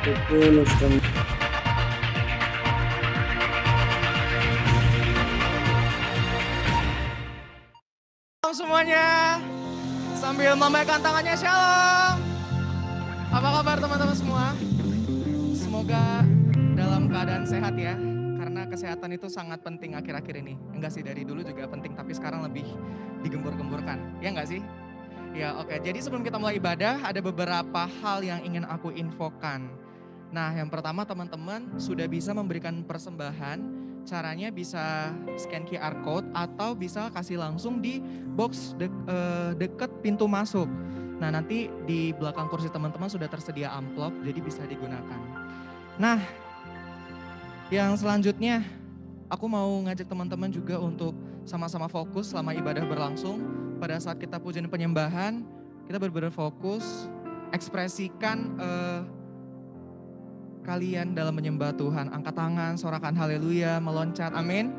Shalom semuanya, sambil melambaikan tangannya shalom. Apa kabar teman-teman semua? Semoga dalam keadaan sehat ya, karena kesehatan itu sangat penting akhir-akhir ini. Enggak sih, dari dulu juga penting, tapi sekarang lebih digembur-gemburkan, ya enggak sih? Ya oke, jadi sebelum kita mulai ibadah, ada beberapa hal yang ingin aku infokan. Nah yang pertama teman-teman sudah bisa memberikan persembahan. Caranya bisa scan QR code atau bisa kasih langsung di box deket pintu masuk. Nah nanti di belakang kursi teman-teman sudah tersedia amplop, jadi bisa digunakan. Nah yang selanjutnya aku mau ngajak teman-teman juga untuk sama-sama fokus selama ibadah berlangsung. Pada saat kita pujian penyembahan, kita benar-benar fokus, ekspresikan kalian dalam menyembah Tuhan. Angkat tangan, sorakan haleluya, meloncat, amin.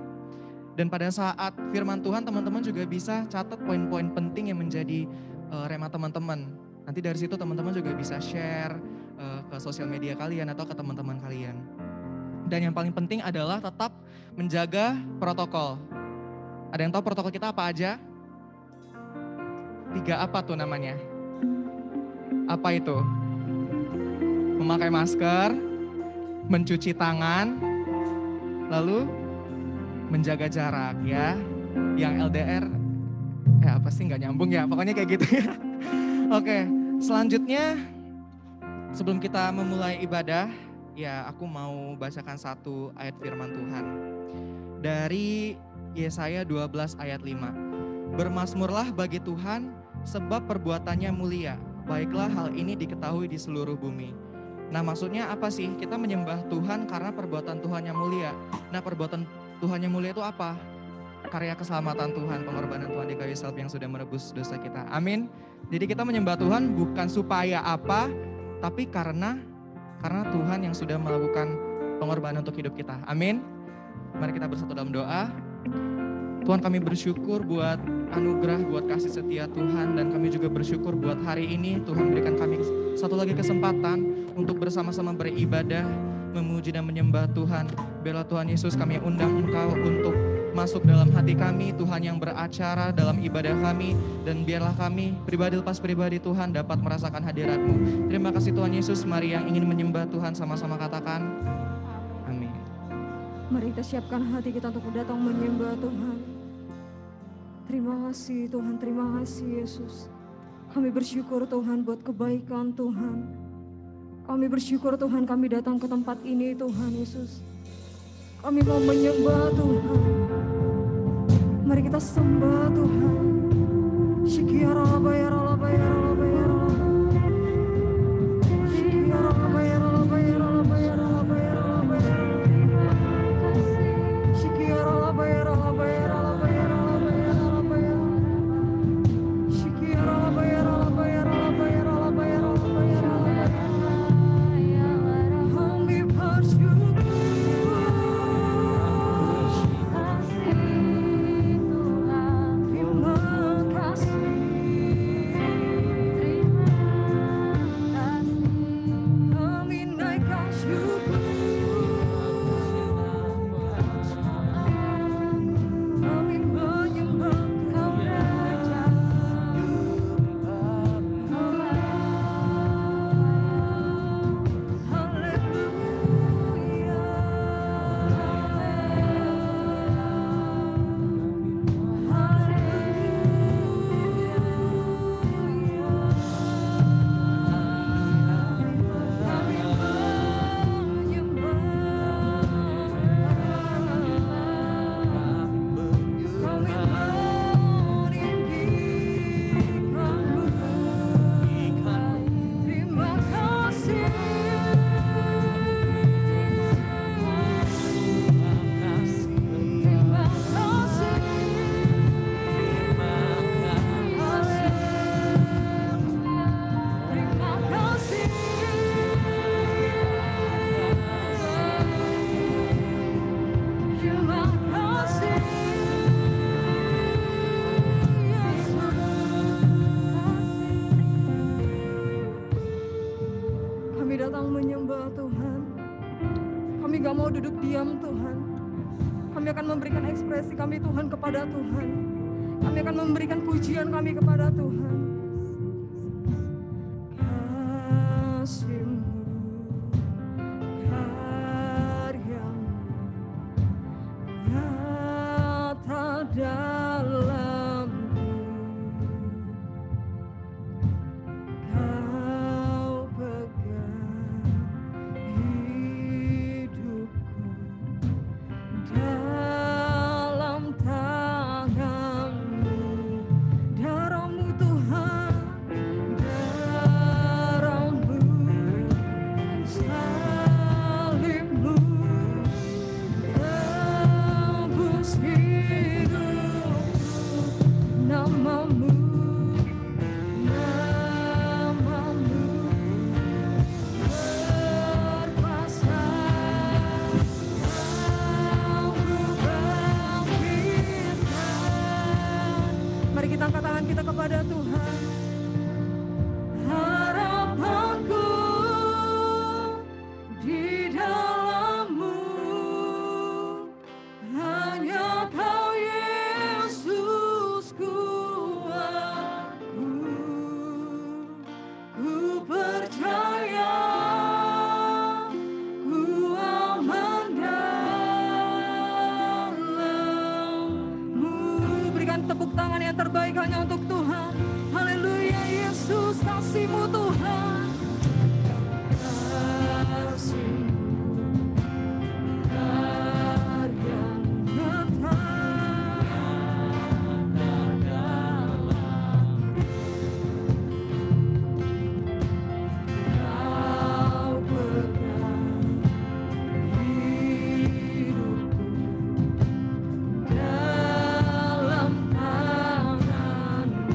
Dan pada saat firman Tuhan, teman-teman juga bisa catat poin-poin penting yang menjadi rema teman-teman. Nanti dari situ teman-teman juga bisa share ke sosial media kalian atau ke teman-teman kalian. Dan yang paling penting adalah tetap menjaga protokol. Ada yang tahu protokol kita apa aja? 3 apa tuh namanya? Apa itu? Memakai masker, mencuci tangan, lalu menjaga jarak ya. Yang LDR, apa sih nggak nyambung ya, pokoknya kayak gitu ya. Oke, selanjutnya sebelum kita memulai ibadah, ya aku mau bacakan satu ayat firman Tuhan. Dari Yesaya 12 ayat 5. Bermasmurlah bagi Tuhan sebab perbuatannya mulia. Baiklah hal ini diketahui di seluruh bumi. Nah maksudnya apa sih? Kita menyembah Tuhan karena perbuatan Tuhan yang mulia. Nah perbuatan Tuhan yang mulia itu apa? Karya keselamatan Tuhan, pengorbanan Tuhan di kayu salib yang sudah menebus dosa kita. Amin. Jadi kita menyembah Tuhan bukan supaya apa, tapi karena Tuhan yang sudah melakukan pengorbanan untuk hidup kita. Amin. Mari kita bersatu dalam doa. Tuhan kami bersyukur buat anugerah, buat kasih setia Tuhan. Dan kami juga bersyukur buat hari ini Tuhan berikan kami satu lagi kesempatan untuk bersama-sama beribadah, memuji dan menyembah Tuhan. Biarlah Tuhan Yesus kami undang Engkau untuk masuk dalam hati kami, Tuhan yang beracara dalam ibadah kami. Dan biarlah kami pribadi lepas pribadi Tuhan dapat merasakan hadirat-Mu. Terima kasih Tuhan Yesus, mari yang ingin menyembah Tuhan sama-sama katakan amin. Mari kita siapkan hati kita untuk datang menyembah Tuhan. Terima kasih Tuhan, terima kasih Yesus. Kami bersyukur Tuhan buat kebaikan Tuhan. Kami bersyukur Tuhan kami datang ke tempat ini Tuhan Yesus. Kami mau menyembah Tuhan. Mari kita sembah Tuhan. Syikiara labayara labayara labayara Syikiara labayara labayara labayara labayara labayara Syikiara labayara labayara labayara labayara labayara Syikiara labayara labayara labayara labayara labayara Kami bersyukur. Terima kasih diam Tuhan. Kami akan memberikan ekspresi kami Tuhan kepada Tuhan. Kami akan memberikan pujian kami kepada Tuhan. Kasih-Mu, karya-Mu nyata dalamku. Kau pegang hidupku dalam tangan-Mu. Darah-Mu Tuhan, darah-Mu, salib-Mu tebus hidupku. Nama-Mu, nama-Mu berkuasa. Kau kubangkitkan. Mari kita angkat tangan kita kepada Tuhan. Harapanku di dalam-Mu, hanya Kau Yesus kuatku. Ku percaya, ku aman dalam-Mu. Berikan tepuk tangan yang terbaik hanya untuk Tuhan. Haleluya, Yesus, kasih-Mu Tuhan. Kasih-Mu, karya-Mu nyata dalamku. Kau pegang hidupku dalam tangan-Mu.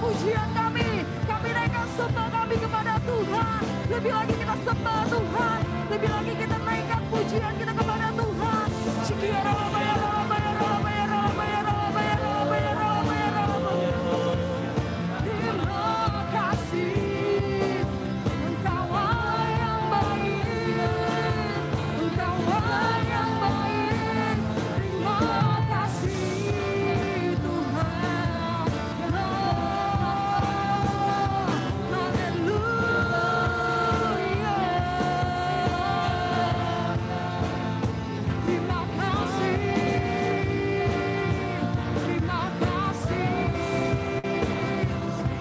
pujian kami naikkan sembah kami kepada Tuhan. Lebih lagi kita sembah Tuhan, lebih lagi kita naikkan pujian kita kepada Tuhan. Terima kasih, Engkaulah yang baik, Engkaulah yang baik. Terima kasih Tuhan. Terima kasih, terima kasih,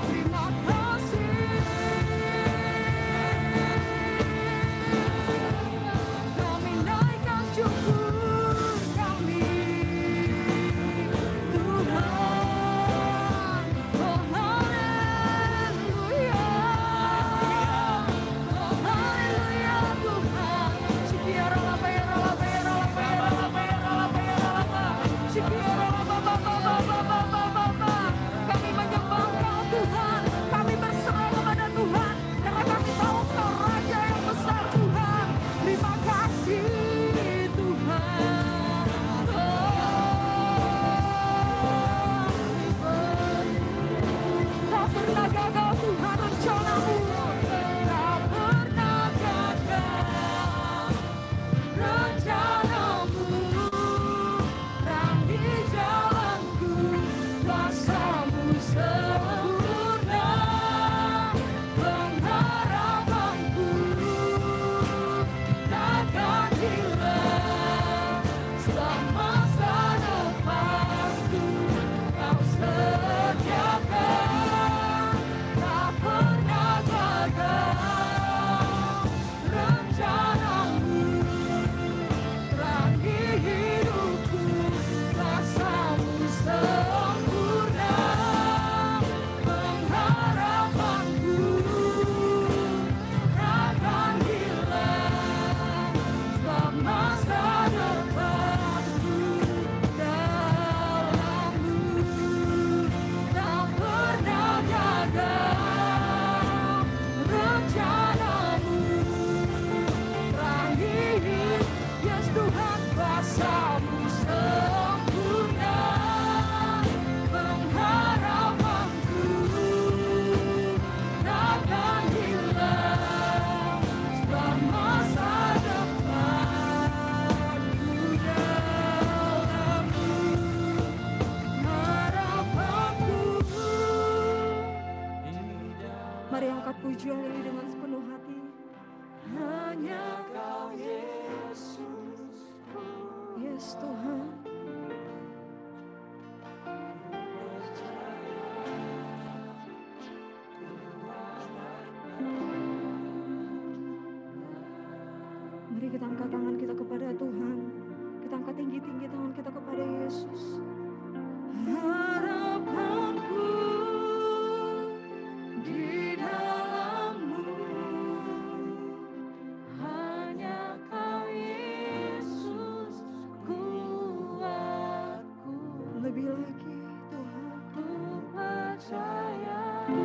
terima kasih. Kami naikkan syukur kami, Tuhan. Oh haleluya, oh haleluya Tuhan. Sikiara lapa ya lapa ya lapa ya lapa ya lapa ya lapa. Sikiara lapa bapa bapa bapa bapa. Kami menyembah Engkau Tuhan, kami berserah kepada Tuhan, karena kami tahu Engkau Raja yang besar Tuhan. Terima kasih Tuhan. Tak pernah gagal Tuhan rencanamu, tak pernah gagal rencanamu. Terang di jalanku, kuasa-Mu sempurna. Pengharapanku takkan hilang, semasa depanku Kau sediakan. Tak pernah gagal rencanamu. Terang di hidupku, kuasa-Mu sempurna. Pengharapanku takkan hilang, sebab masa depanku dalam-Mu. Tak pernah gagal rencanamu. Terang di hidup, yes Tuhan, kuasa-Mu sempurna. Pengharapanku takkan hilang, sebab masa depanku dalam-Mu. Harapanku. Mari angkat pujian ini dengan sepenuh hati. Hanya Kau Yesus, yes Tuhan. Mari kita angkat tangan kita kepada Tuhan. Kita angkat tinggi-tinggi tangan kita kepada Yesus. Harapanku di dalam-Mu, hanya Kau Yesus kuatku. Lebih lagi Tuhan, ku percaya, ku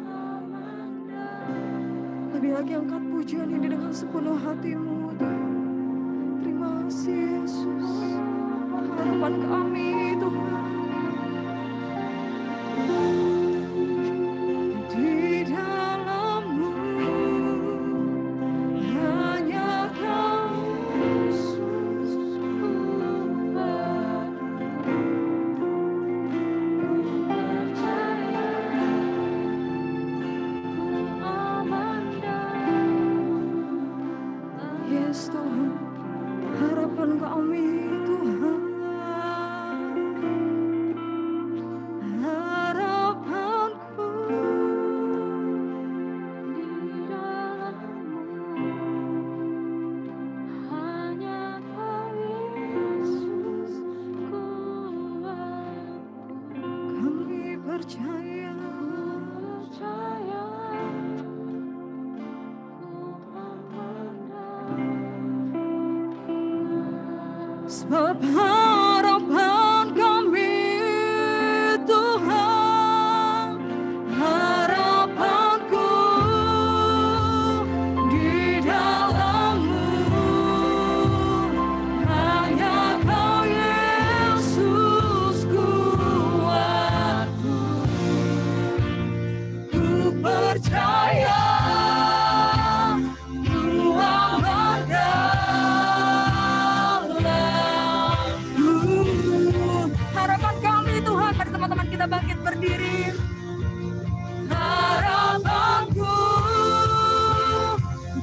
aman. Lebih lagi angkat pujian ini dengan sepenuh hatimu Tuhan. Terima kasih Yesus, harapan kami Tuhan. Di dalam-Mu, hanya Kau Yesus kuat. Ku percaya, ku aman dalam. Yes Tuhan, harapan kami Tuhan. Harapanku di dalam-Mu, hanya Kau Yesus kuatku. Kami percaya, sebab harapan kami Tuhan. kita bangkit berdiri. Harapanku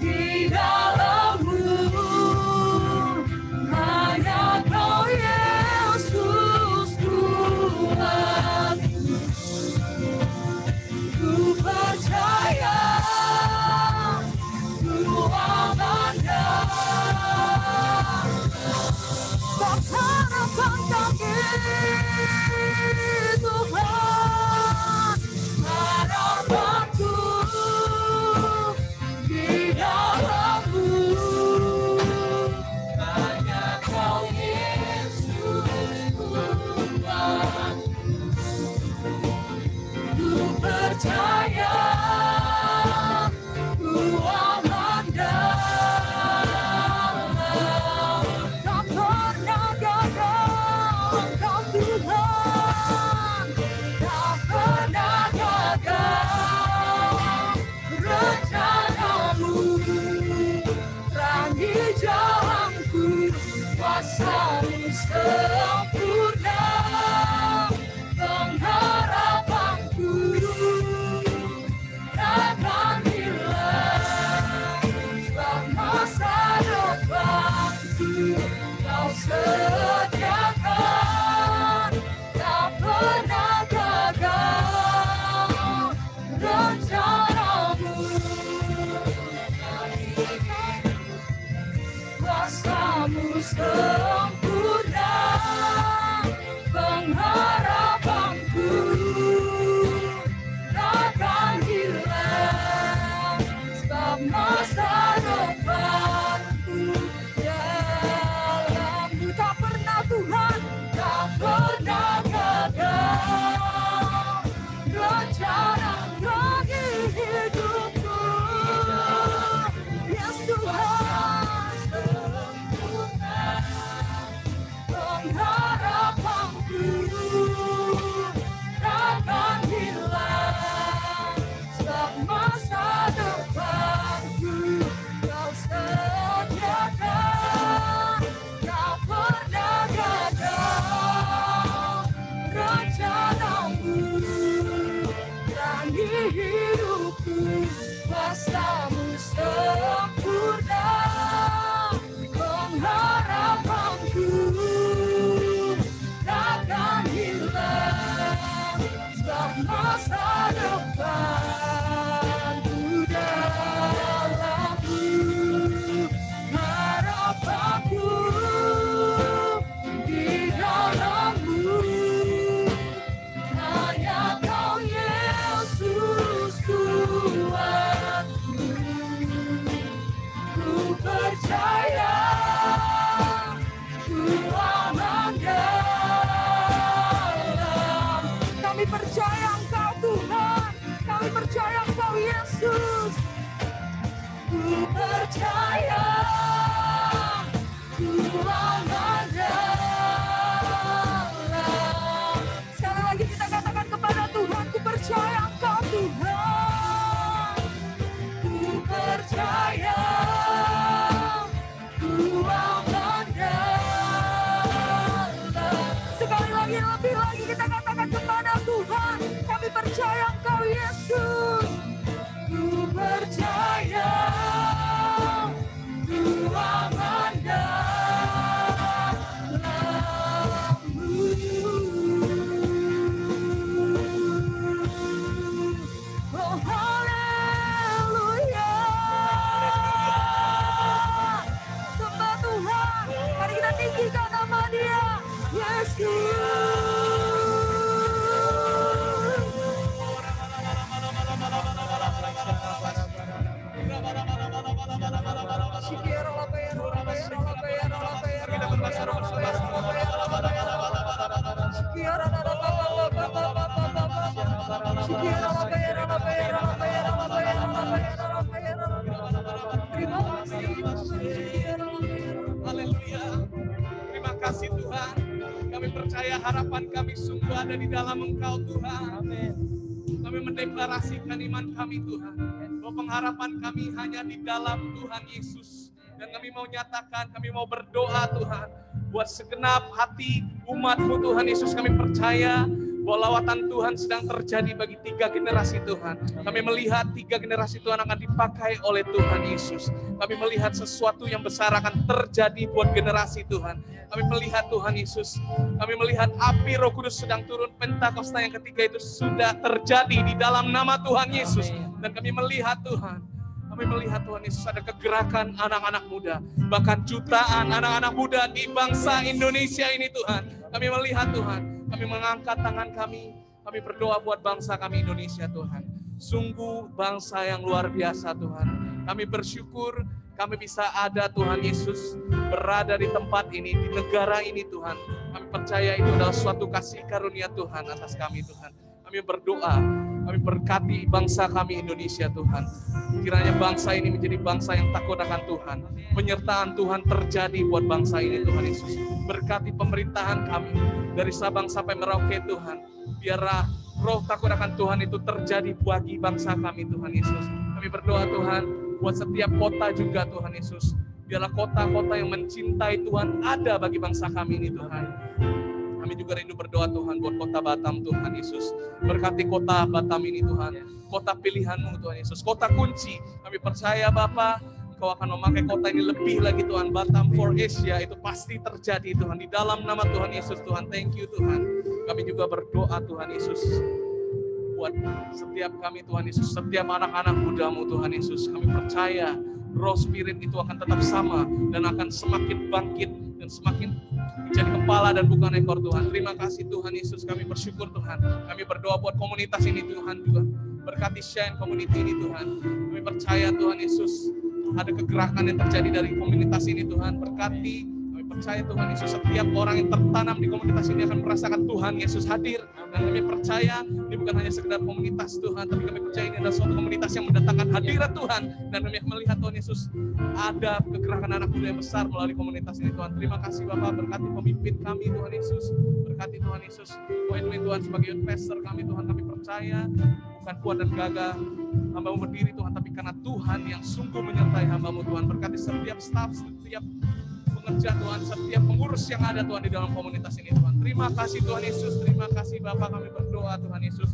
di dalam-Mu, hanya Kau Yesus Tuhanku. Ku percaya, ku andalkan, sebab harapan kami Tuhan. Harapanku di dalam-Mu, hanya Kau Yesus Tuhan. Ku percaya, ku andalkan, tak pernah gagal Engkau Tuhan, tak pernah gagal rencana-Mu. Terangi jalanku, kuasa-Mu sempurna, pengharapanku takkan hilang, sebab masa depanku Kau sediakan, tak pernah gagal rencana-Mu. Kuasa-Mu sempurna, pengharapanku takkan hilang, sebab masa depanku dalam-Mu. Tak pernah Tuhan, tak pernah gagal rencana bagi hidupku. Yes Tuhan, pengharapanku takkan hilang, sebab masa depanku Kau sediakan, tak pernah gagal rencana-Mu. Terangi hidupku, kuasa-Mu sempurna, pengharapanku takkan hilang, sebab masa depanku dalam-Mu. Harapanku di dalam-Mu, hanya Kau Yesus Tuhanku. Ku percaya, ku andalkan. Kami percaya Engkau Tuhan, kami percaya Engkau Yesus. Ku percaya, ku andalkan. Sekali lagi kita katakan kepada Tuhan, ku percaya Engkau Tuhan. Ku percaya, ku andalkan. Sekali lagi, lebih lagi kita katakan kepada Tuhan, kami percaya Engkau Yesus. Ku percaya, ku andalkan-Mu. Oh haleluya, sembah Tuhan. Mari kita tinggikan nama Dia, Yesus. Haleluya. Terima kasih Tuhan. Kami percaya harapan kami sungguh ada di dalam Engkau Tuhan. Kami mendeklarasikan iman kami Tuhan, bahwa pengharapan kami hanya di dalam Tuhan Yesus. Dan kami mau nyatakan, kami mau berdoa Tuhan, buat segenap hati umat-Mu Tuhan Yesus. Kami percaya bahwa lawatan Tuhan sedang terjadi bagi 3 generasi Tuhan. Kami melihat 3 generasi Tuhan akan dipakai oleh Tuhan Yesus. Kami melihat sesuatu yang besar akan terjadi buat generasi Tuhan. Kami melihat Tuhan Yesus. Kami melihat api Roh Kudus sedang turun. Pentakosta yang ketiga itu sudah terjadi di dalam nama Tuhan Yesus. Dan kami melihat Tuhan. Kami melihat Tuhan Yesus ada kegerakan anak-anak muda. Bahkan jutaan anak-anak muda di bangsa Indonesia ini Tuhan. Kami melihat Tuhan. Kami mengangkat tangan kami. Kami berdoa buat bangsa kami Indonesia Tuhan. Sungguh bangsa yang luar biasa Tuhan. Kami bersyukur kami bisa ada Tuhan Yesus berada di tempat ini, di negara ini Tuhan. Kami percaya itu adalah suatu kasih karunia Tuhan atas kami Tuhan. Kami berdoa, kami berkati bangsa kami Indonesia Tuhan. Kiranya bangsa ini menjadi bangsa yang takut akan Tuhan. Penyertaan Tuhan terjadi buat bangsa ini Tuhan Yesus. Berkati pemerintahan kami dari Sabang sampai Merauke Tuhan. Biarlah roh takut akan Tuhan itu terjadi bagi bangsa kami Tuhan Yesus. Kami berdoa Tuhan buat setiap kota juga Tuhan Yesus. Biarlah kota-kota yang mencintai Tuhan ada bagi bangsa kami ini Tuhan. Kami juga rindu berdoa Tuhan buat kota Batam Tuhan Yesus. Berkati kota Batam ini Tuhan. Kota pilihan-Mu Tuhan Yesus. Kota kunci. Kami percaya Bapa, Engkau akan memakai kota ini lebih lagi Tuhan. Batam for Asia itu pasti terjadi Tuhan. Di dalam nama Tuhan Yesus Tuhan. Thank you Tuhan. Kami juga berdoa Tuhan Yesus. Buat setiap kami Tuhan Yesus. Setiap anak-anak muda-Mu Tuhan Yesus. Kami percaya roh spirit itu akan tetap sama. Dan akan semakin bangkit. Dan semakin menjadi kepala dan bukan ekor Tuhan. Terima kasih Tuhan Yesus. Kami bersyukur Tuhan. Kami berdoa buat komunitas ini Tuhan juga. Berkati Shine community ini Tuhan. Kami percaya Tuhan Yesus. Ada kegerakan yang terjadi dari komunitas ini Tuhan. Berkati. Kami percaya Tuhan Yesus. Setiap orang yang tertanam di komunitas ini akan merasakan Tuhan Yesus hadir. Dan kami percaya ini bukan hanya sekedar komunitas Tuhan. Tapi kami percaya ini adalah suatu komunitas yang mendatangkan hadirat Tuhan. Dan kami melihat Tuhan Yesus. Ada kegerakan anak muda yang besar melalui komunitas ini Tuhan. Terima kasih Bapak. Berkati pemimpin kami Tuhan Yesus. Berkati Tuhan Yesus. Poin-poin Tuhan sebagai youth pastor kami Tuhan. Kami percaya bukan kuat dan gagah hamba-Mu berdiri Tuhan. Tapi karena Tuhan yang sungguh menyertai hamba-Mu Tuhan. Berkati setiap staff, setiap pengerja Tuhan, setiap pengurus yang ada Tuhan di dalam komunitas ini Tuhan. Terima kasih Tuhan Yesus. Terima kasih Bapak. Kami berdoa Tuhan Yesus.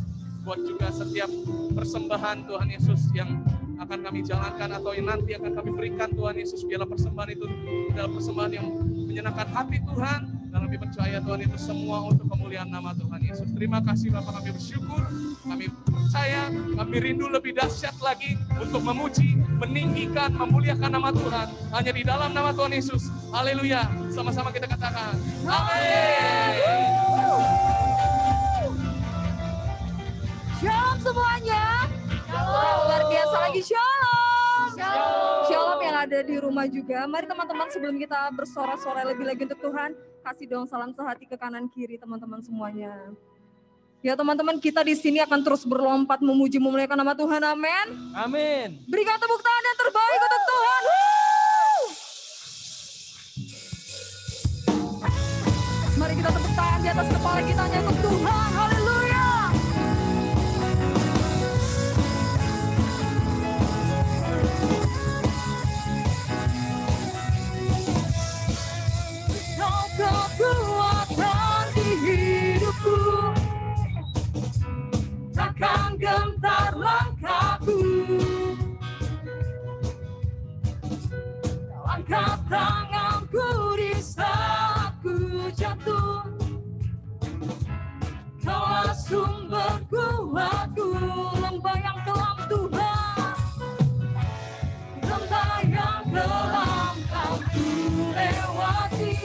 Buat juga setiap persembahan Tuhan Yesus yang akan kami jalankan atau yang nanti akan kami berikan Tuhan Yesus. Biarlah persembahan itu adalah persembahan yang menyenangkan hati Tuhan. Dan kami percaya Tuhan itu semua untuk kemuliaan nama Tuhan Yesus. Terima kasih Bapak, kami bersyukur. Kami percaya, kami rindu lebih dahsyat lagi untuk memuji, meninggikan, memuliakan nama Tuhan. Hanya di dalam nama Tuhan Yesus. Haleluya. Sama-sama kita katakan. Amin. Shalom semuanya. Luar biasa lagi shalom. Shalom yang ada di rumah juga. Mari teman-teman sebelum kita bersorak-sorai lebih lagi untuk Tuhan, kasih dong salam sehati ke kanan kiri teman-teman semuanya. Ya teman-teman, kita di sini akan terus berlompat memuji memuliakan nama Tuhan. Amin. Amin. Berikan tepuk tangan yang terbaik untuk Tuhan. Mari kita tepuk tangan di atas kepala kita untuk Tuhan. Haleluya. Kekuatan di hidupku, takkan gentar langkahku. Angkat tanganku di saat ku jatuh. Kaulah sumber kuatku, lembah yang kelam Tuhan. Lembah yang kelam kau ku lewati.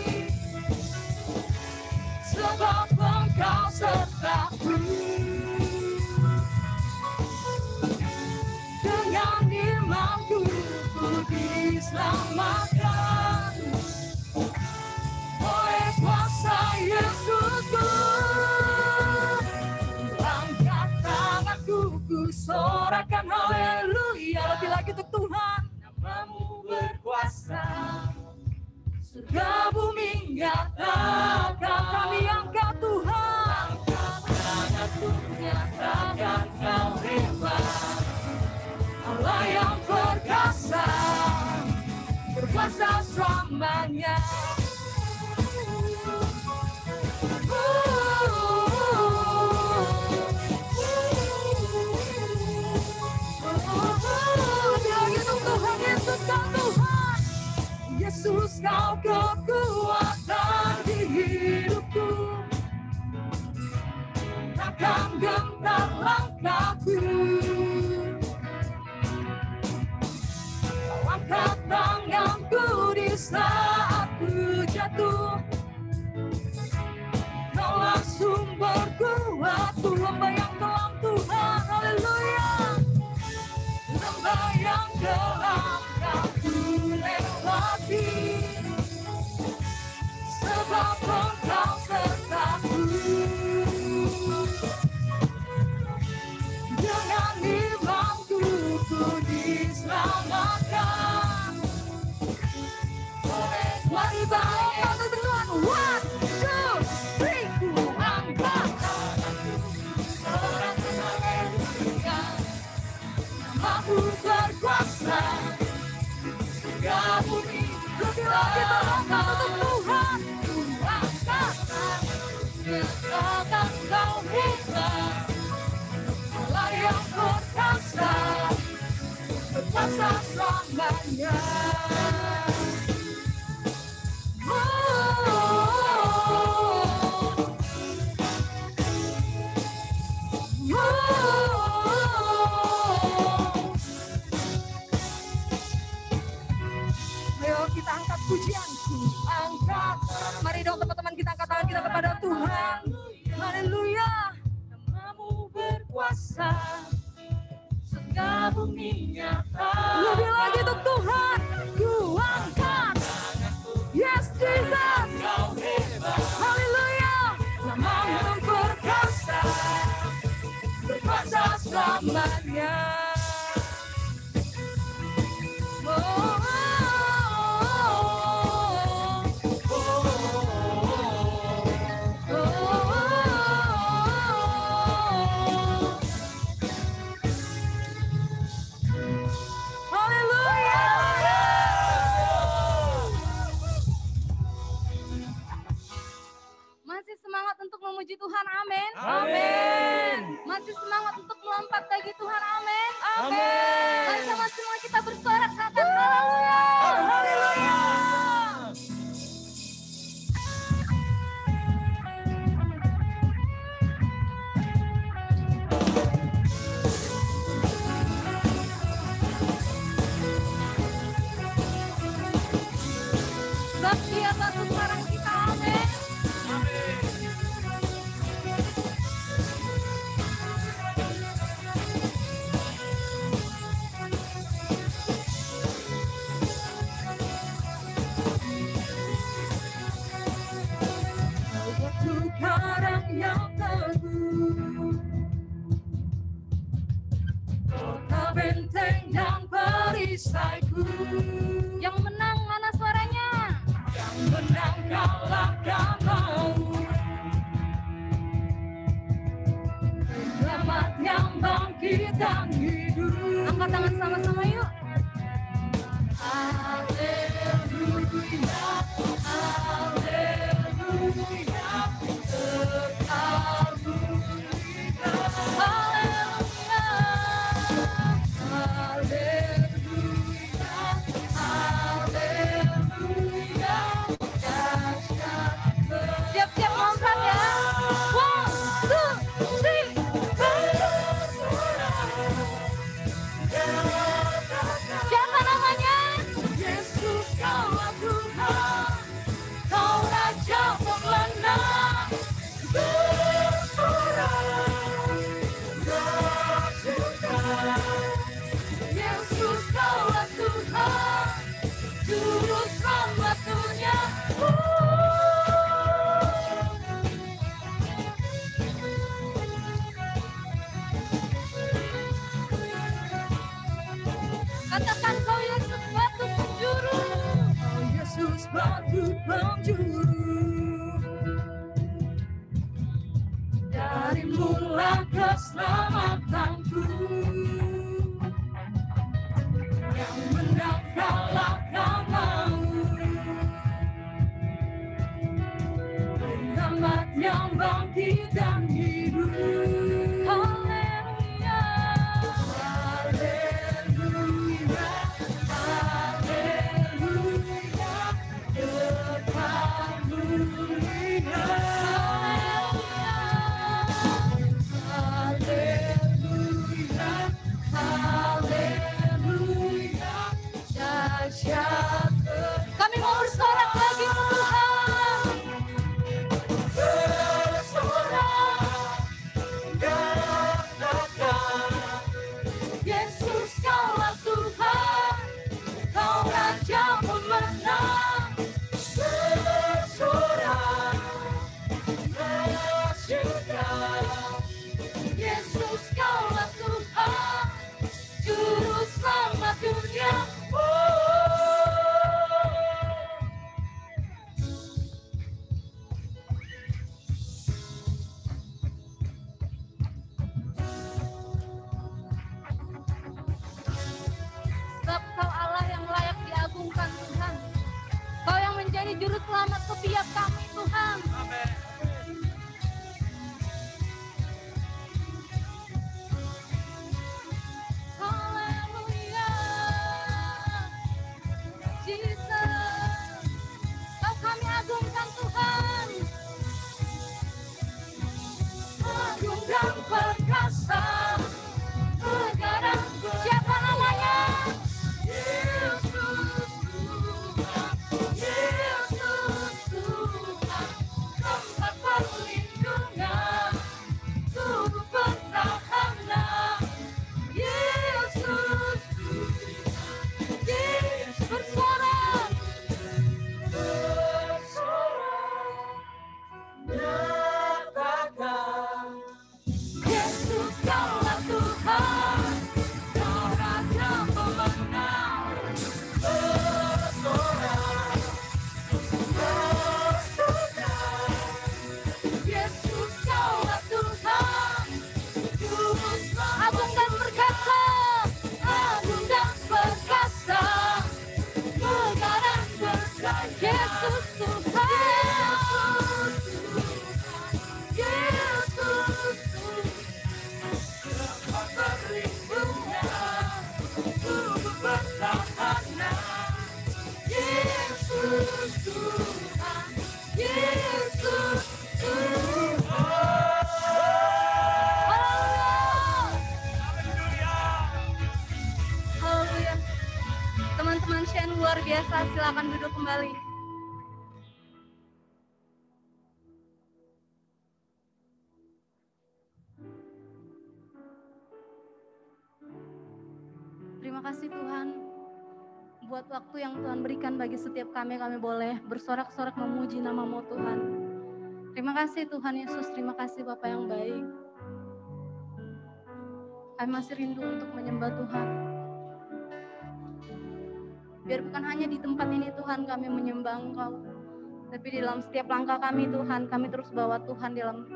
Sebab Engkau sertaku. Dengan imanku ku diselamatkan oleh kuasa Yesusku. Angkat tanganku ku sorakan haleluya. Lebih lagi untuk Tuhan. Nama-Mu berkuasa. Surga bumi nyatakan kami angkat Tuhan. Angkat tanganku nyatakan Kau hebat. Allah yang perkasa, berkuasa selamanya. Kau kekuatan di hidupku, takkan gentar langkahku. Kau angkat tanganku di saat ku jatuh. Kaulah sumber kuatku, lembah yang kelam Tuhan, haleluya. Lembah yang kelam kau ku lewati, sebab Engkau sertaku. Dengan imanku ku diselamatkan. Mari bangkit untuk Tuhan. 1, 2, 3, ku angkat tanganku. Namamu berkuasa, surga bumi. Lebih lagi berangkat untuk Tuhan. Ku angkat tanganku, katakan Kau hebat. Allah yang berkuasa, berkuasa selamanya. Ayo kita angkat pujianku, angkat. Mari dong teman-teman kita angkat tangan kita kepada Tuhan. Haleluya. Namamu berkuasa, surga bumi nyata. Lebih lagi untuk Tuhan, ku angkat. Yes Jesus. Haleluya. Namamu berkuasa, berkuasa selamanya. Masih semangat untuk memuji Tuhan, amin. Amin. Masih semangat untuk melompat bagi Tuhan, amin. Amin. Mari sama semua kita bersorak katakan haleluya. Haleluya. Sebab Dia batu karang kita, amin. Batu karang yang teguh, kota benteng dan perisaiku. Yang menang mana suaranya? Yang menang kalahkan maut, selamat yang bangkit dan hidup. Angkat tangan sama-sama yuk. Haleluya, haleluya, kekal mulia. Haleluya, haleluya, haleluya, dahsyat. Siap-siap lompat ya. 1, 2, 3. Siapa namanya? Yesus kaulah Tuhan, Kau menjadi juru selamat setiap kami Tuhan. Amin. Haleluya. Jesus. Oh, kami agungkan Tuhan. Agung dan perkasa. Sekarang siapa namanya? Yesus Tuhan, Yesus Tuhan, tempat perlindungan, sumber pertahanan. Yesus Tuhan, Yesus bersorak, nyatakan, Yesus kaulah Tuhan. Agung dan perkasa, agung dan perkasa, kebenaran berkah Yesus Tuhan, Yesus Tuhan, tempat perlindungan, sumber pertahanan, Yesus Tuhan, Yesus Tuhan. Haleluya. Teman-teman Shen luar biasa, silakan duduk kembali. Terima kasih Tuhan buat waktu yang Tuhan berikan bagi setiap kami boleh bersorak-sorak memuji nama-Mu Tuhan. Terima kasih Tuhan Yesus, terima kasih Bapa yang baik. Kami masih rindu untuk menyembah Tuhan. Biar bukan hanya di tempat ini Tuhan kami menyembah Engkau, tapi di dalam setiap langkah kami Tuhan, kami terus bawa Tuhan dalam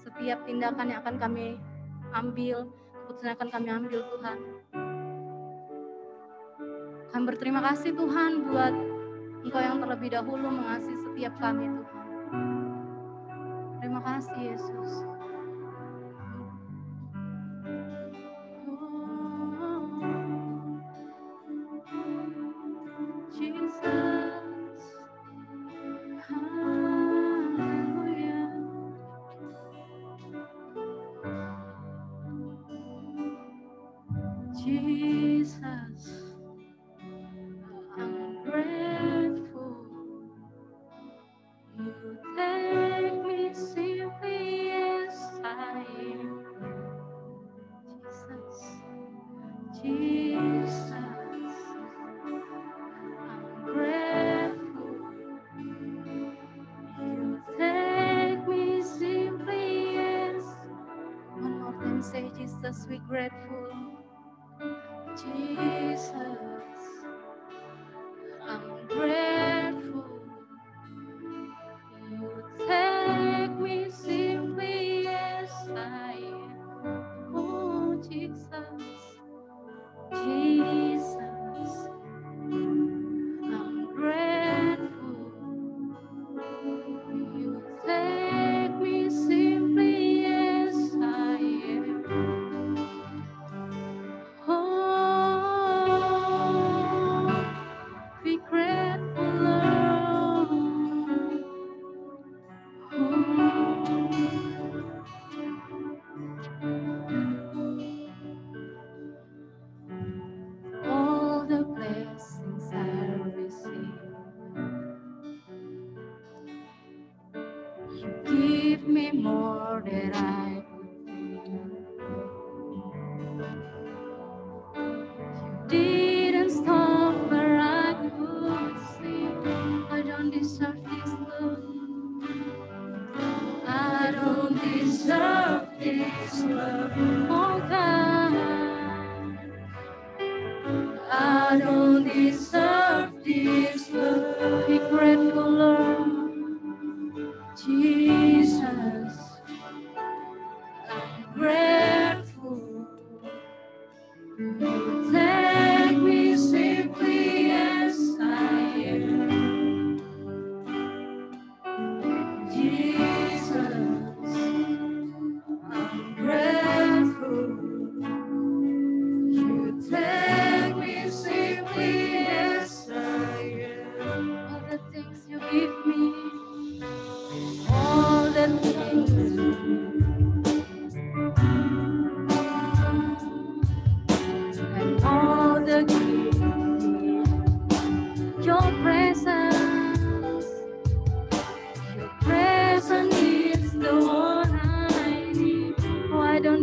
setiap tindakan yang akan kami ambil, keputusan yang akan kami ambil Tuhan. Kami berterima kasih Tuhan buat Engkau yang terlebih dahulu mengasihi setiap kami Tuhan. Terima kasih Yesus. Jesus, hallelujah. Jesus, I'm grateful. You take me simply as I am. Jesus, I'm grateful. You take me simply as. One more time, say Jesus, we're grateful. Jesus, I'm grateful. You take me simply as I am. Oh, Jesus, Jesus, I'm grateful. You take me simply as I am. Oh, be grateful, Lord. All the blessings I receive, you give me more than I could give. You didn't stop where I could see. I don't deserve this love. I don't deserve this love. Oh God, I don't deserve this love. Be grateful, Lord. Jesus, I'm grateful. You take me simply as I am.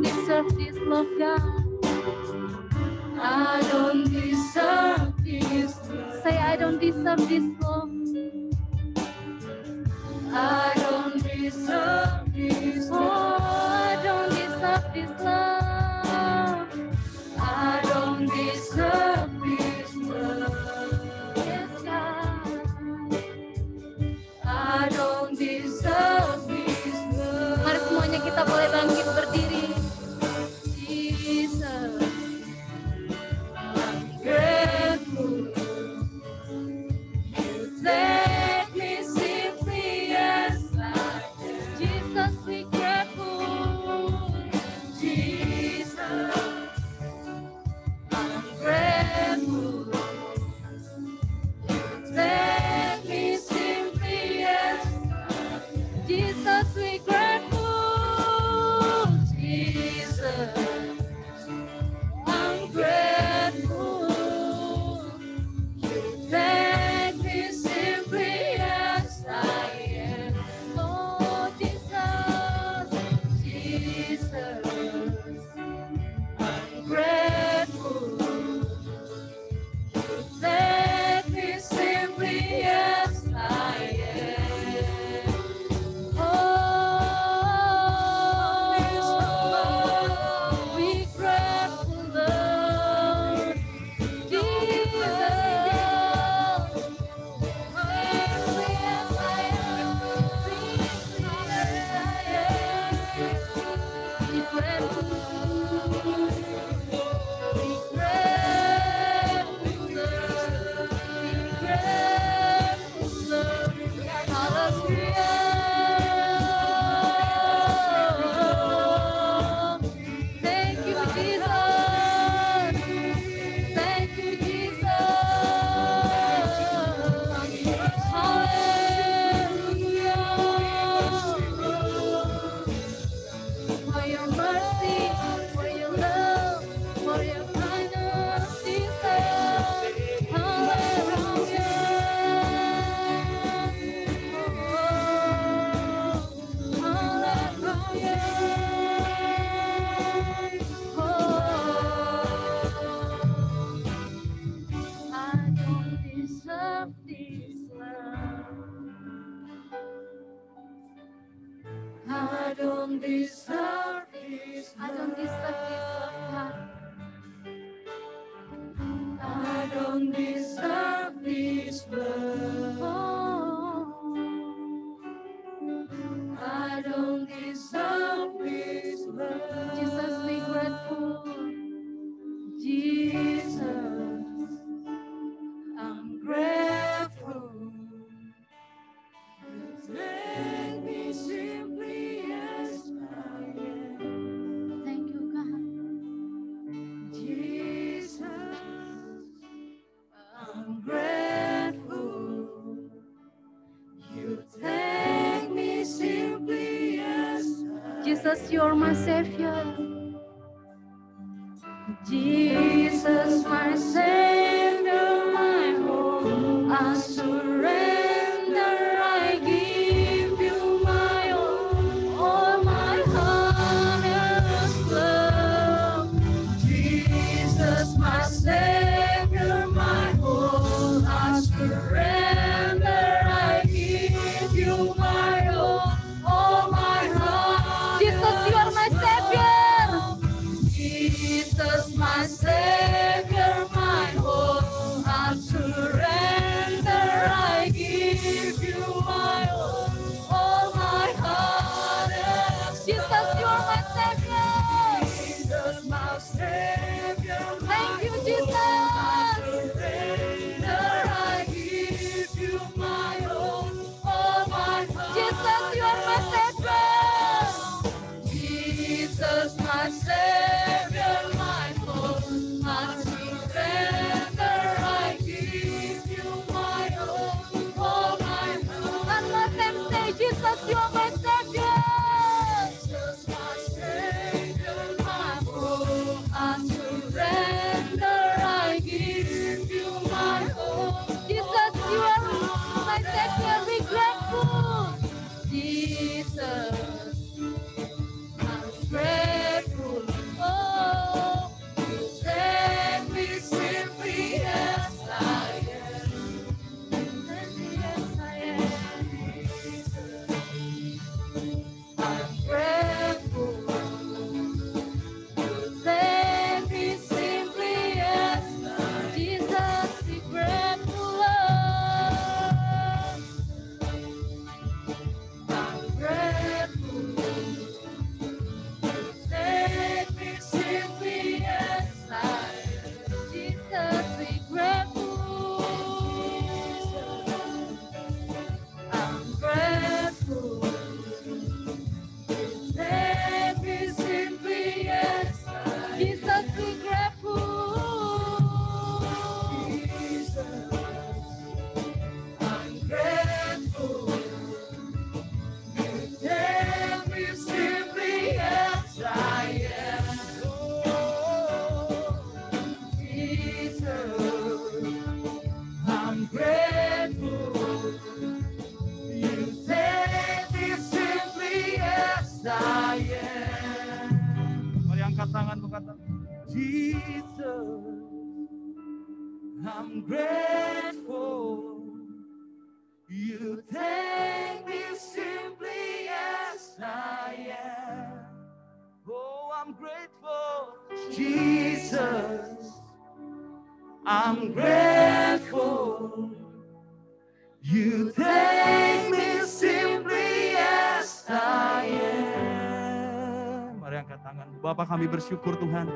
deserve this love, God. I don't deserve this love. Say, I don't deserve this love. I don't deserve this love. Oh, I don't deserve this love. I don't deserve this love. Yes, God. I don't deserve this love. Mari semuanya kita boleh bangkit berdiri. Jesus, I'm grateful. You take me simply as I am. Jesus, we grateful. Jesus, I'm grateful. You take me simply as Jesus, we grateful. Jesus, I'm grateful. You take me simply as I am. Oh, Jesus, Jesus, I'm grateful. You take me simply as I am. Oh, we grateful, Lord. Thank you, Jesus. Thank you, Jesus. Hallelujah. For your mercy, for your love, for your kindness, Jesus. Hallelujah. I don't deserve this love. I don't deserve this. I don't deserve this love, God. I don't deserve this love. I don't deserve this love. Jesus, we grateful. Jesus, I'm grateful. You take me simply as I am. Thank you, God. Jesus, I'm grateful. You take me simply as I am. Jesus, you're my Savior. Jesus, my Savior, my hope, I surrender, I give you my all my honest love. Jesus, my Savior, my hope, I surrender, I give you my all my heart. Jesus, you are my Savior. Jesus, my Savior, my hope, I surrender, I give you my all my heart. Jesus, you are my Savior. Jesus, my Savior, thank you, Jesus. I surrender, I give you my all my heart. Jesus, you are my Savior. Jesus, my Savior, my hope, I surrender, I give you my all my heart. And let them say, Jesus, you are my Savior. Jesus, my Savior, my hope, I surrender, I give you my all. Jesus, you are my Savior, we grateful. Jesus, I'm grateful. angkat tanganmu, kata, Jesus, I'm grateful. You take me simply as I am. Oh, I'm grateful, Jesus. I'm grateful. You take me simply as I am. Mari angkat tangan. Bapak, kami bersyukur Tuhan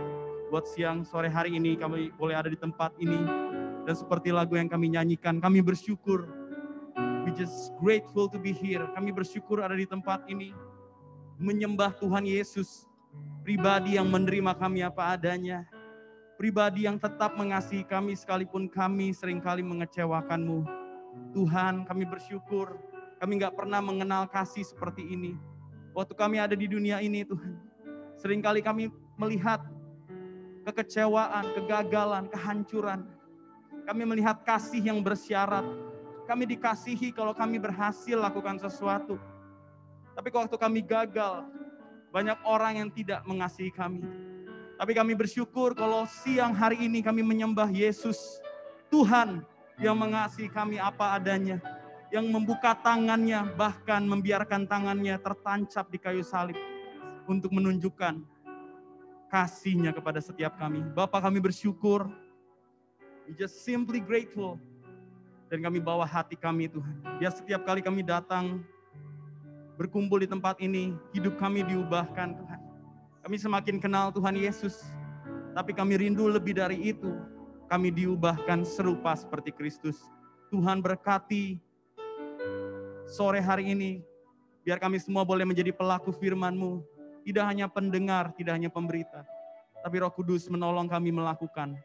buat siang sore hari ini kami boleh ada di tempat ini. Dan seperti lagu yang kami nyanyikan, kami bersyukur. We just grateful to be here. Kami bersyukur ada di tempat ini. Menyembah Tuhan Yesus. Pribadi yang menerima kami apa adanya. Pribadi yang tetap mengasihi kami sekalipun kami seringkali mengecewakan-Mu. Tuhan, kami bersyukur. Kami gak pernah mengenal kasih seperti ini. Waktu kami ada di dunia ini, Tuhan. Seringkali kami melihat kekecewaan, kegagalan, kehancuran. Kami melihat kasih yang bersyarat. Kami dikasihi kalau kami berhasil lakukan sesuatu. Tapi waktu kami gagal, banyak orang yang tidak mengasihi kami. Tapi kami bersyukur kalau siang hari ini kami menyembah Yesus, Tuhan yang mengasihi kami apa adanya, yang membuka tangannya, bahkan membiarkan tangannya tertancap di kayu salib untuk menunjukkan kasih-Nya kepada setiap kami. Bapa, kami bersyukur, we just simply grateful, dan kami bawa hati kami Tuhan. Biar setiap kali kami datang, berkumpul di tempat ini, hidup kami diubahkan Tuhan. Kami semakin kenal Tuhan Yesus, tapi kami rindu lebih dari itu. Kami diubahkan serupa seperti Kristus. Tuhan berkati sore hari ini, biar kami semua boleh menjadi pelaku firman-Mu. Tidak hanya pendengar, tidak hanya pemberita, tapi Roh Kudus menolong kami melakukan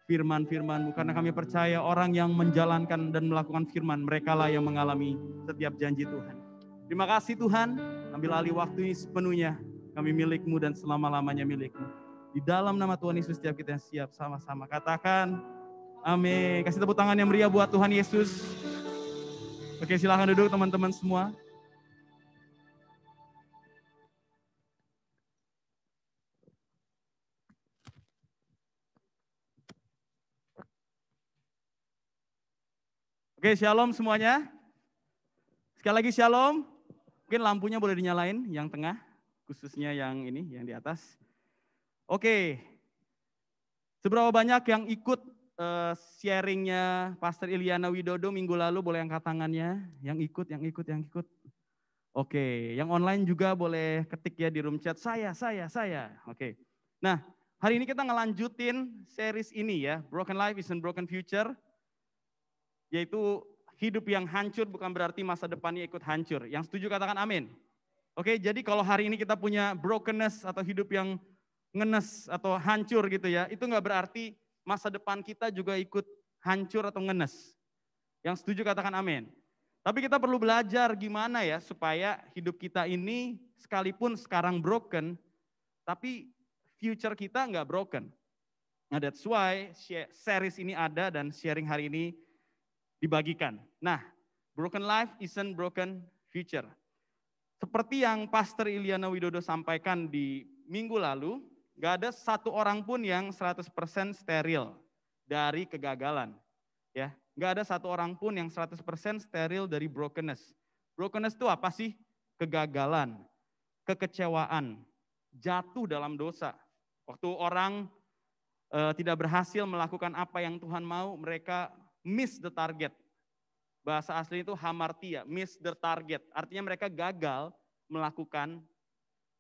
firman-firman-Mu. Karena kami percaya orang yang menjalankan dan melakukan firman, merekalah yang mengalami setiap janji Tuhan. Terima kasih Tuhan, ambil alih waktu ini sepenuhnya. Kami milik-Mu dan selama-lamanya milik-Mu. Di dalam nama Tuhan Yesus, setiap kita yang siap sama-sama katakan amin. Kasih tepuk tangan yang meriah buat Tuhan Yesus. Oke, silakan duduk teman-teman semua. Oke, shalom semuanya. Sekali lagi shalom. Mungkin lampunya boleh dinyalain yang tengah, khususnya yang ini, yang di atas. Oke, seberapa banyak yang ikut sharingnya Pastor Ilyana Widodo minggu lalu, boleh angkat tangannya. Yang ikut. Oke, yang online juga boleh ketik ya di room chat, saya. Oke, nah hari ini kita ngelanjutin series ini ya, Broken Life Isn't Broken Future. Yaitu hidup yang hancur bukan berarti masa depannya ikut hancur. Yang setuju katakan amin. Oke, jadi kalau hari ini kita punya brokenness atau hidup yang ngenes atau hancur gitu ya, itu nggak berarti masa depan kita juga ikut hancur atau ngenes. Yang setuju katakan amin. Tapi kita perlu belajar gimana ya supaya hidup kita ini sekalipun sekarang broken, tapi future kita nggak broken. Nah that's why series ini ada dan sharing hari ini dibagikan. Nah, broken life isn't broken future. Seperti yang Pastor Ilyana Widodo sampaikan di minggu lalu, gak ada satu orang pun yang 100% steril dari kegagalan. Ya, gak ada satu orang pun yang 100% steril dari brokenness. Brokenness itu apa sih? Kegagalan, kekecewaan, jatuh dalam dosa. Waktu orang tidak berhasil melakukan apa yang Tuhan mau, mereka miss the target. Bahasa asli itu hamartia, miss the target. Artinya mereka gagal melakukan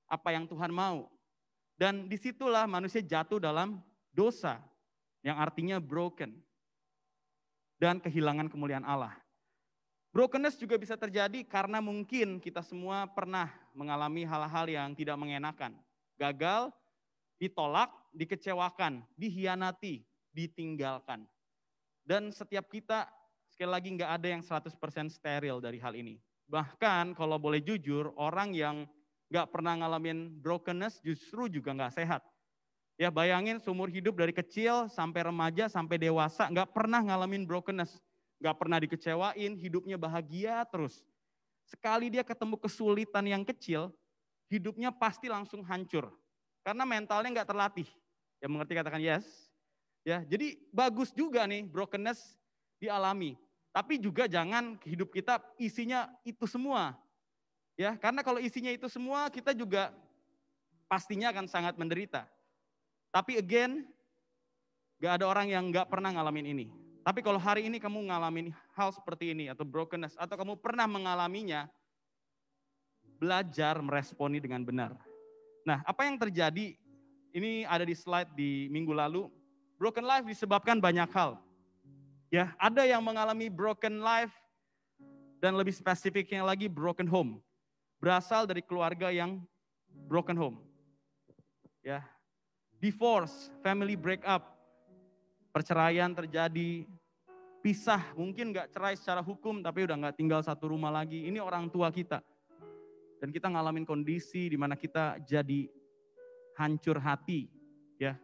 apa yang Tuhan mau. Dan disitulah manusia jatuh dalam dosa, yang artinya broken. Dan kehilangan kemuliaan Allah. Brokenness juga bisa terjadi karena mungkin kita semua pernah mengalami hal-hal yang tidak mengenakan. Gagal, ditolak, dikecewakan, dihianati, ditinggalkan. Dan setiap kita, sekali lagi nggak ada yang 100% steril dari hal ini. Bahkan kalau boleh jujur, orang yang nggak pernah ngalamin brokenness justru juga nggak sehat. Ya bayangin seumur hidup dari kecil sampai remaja sampai dewasa nggak pernah ngalamin brokenness. Nggak pernah dikecewain, hidupnya bahagia terus. Sekali dia ketemu kesulitan yang kecil, hidupnya pasti langsung hancur. karena mentalnya nggak terlatih. Yang mengerti katakan yes. Ya, jadi bagus juga nih brokenness dialami. Tapi juga jangan hidup kita isinya itu semua. Ya, karena kalau isinya itu semua kita juga pastinya akan sangat menderita. Tapi again, gak ada orang yang gak pernah ngalamin ini. Tapi kalau hari ini kamu ngalamin hal seperti ini atau brokenness atau kamu pernah mengalaminya, belajar meresponi dengan benar. Nah, apa yang terjadi? Ini ada di slide di minggu lalu. Broken life disebabkan banyak hal. Ya, ada yang mengalami broken life dan lebih spesifiknya lagi broken home. Berasal dari keluarga yang broken home. Ya. Divorce, family breakup, perceraian terjadi, pisah, mungkin nggak cerai secara hukum, tapi udah nggak tinggal satu rumah lagi. Ini orang tua kita. Dan kita ngalamin kondisi di mana kita jadi hancur hati. Ya.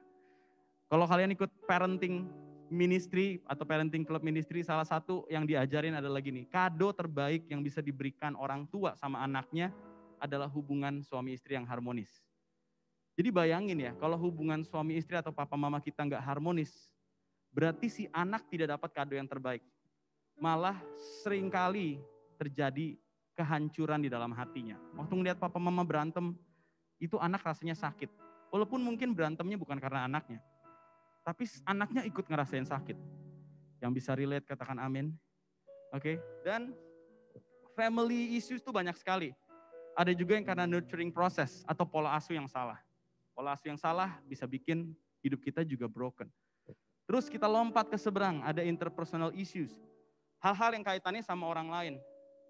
Kalau kalian ikut parenting ministry atau parenting club ministry, salah satu yang diajarin adalah gini, kado terbaik yang bisa diberikan orang tua sama anaknya adalah hubungan suami istri yang harmonis. Jadi bayangin ya, kalau hubungan suami istri atau papa mama kita nggak harmonis, berarti si anak tidak dapat kado yang terbaik. Malah seringkali terjadi kehancuran di dalam hatinya. Waktu ngeliat papa mama berantem, itu anak rasanya sakit. Walaupun mungkin berantemnya bukan karena anaknya, tapi anaknya ikut ngerasain sakit. Yang bisa relate katakan amin. Oke. Dan family issues itu banyak sekali. Ada juga yang karena nurturing process atau pola asuh yang salah. Pola asuh yang salah bisa bikin hidup kita juga broken. Terus kita lompat ke seberang, ada interpersonal issues. Hal-hal yang kaitannya sama orang lain.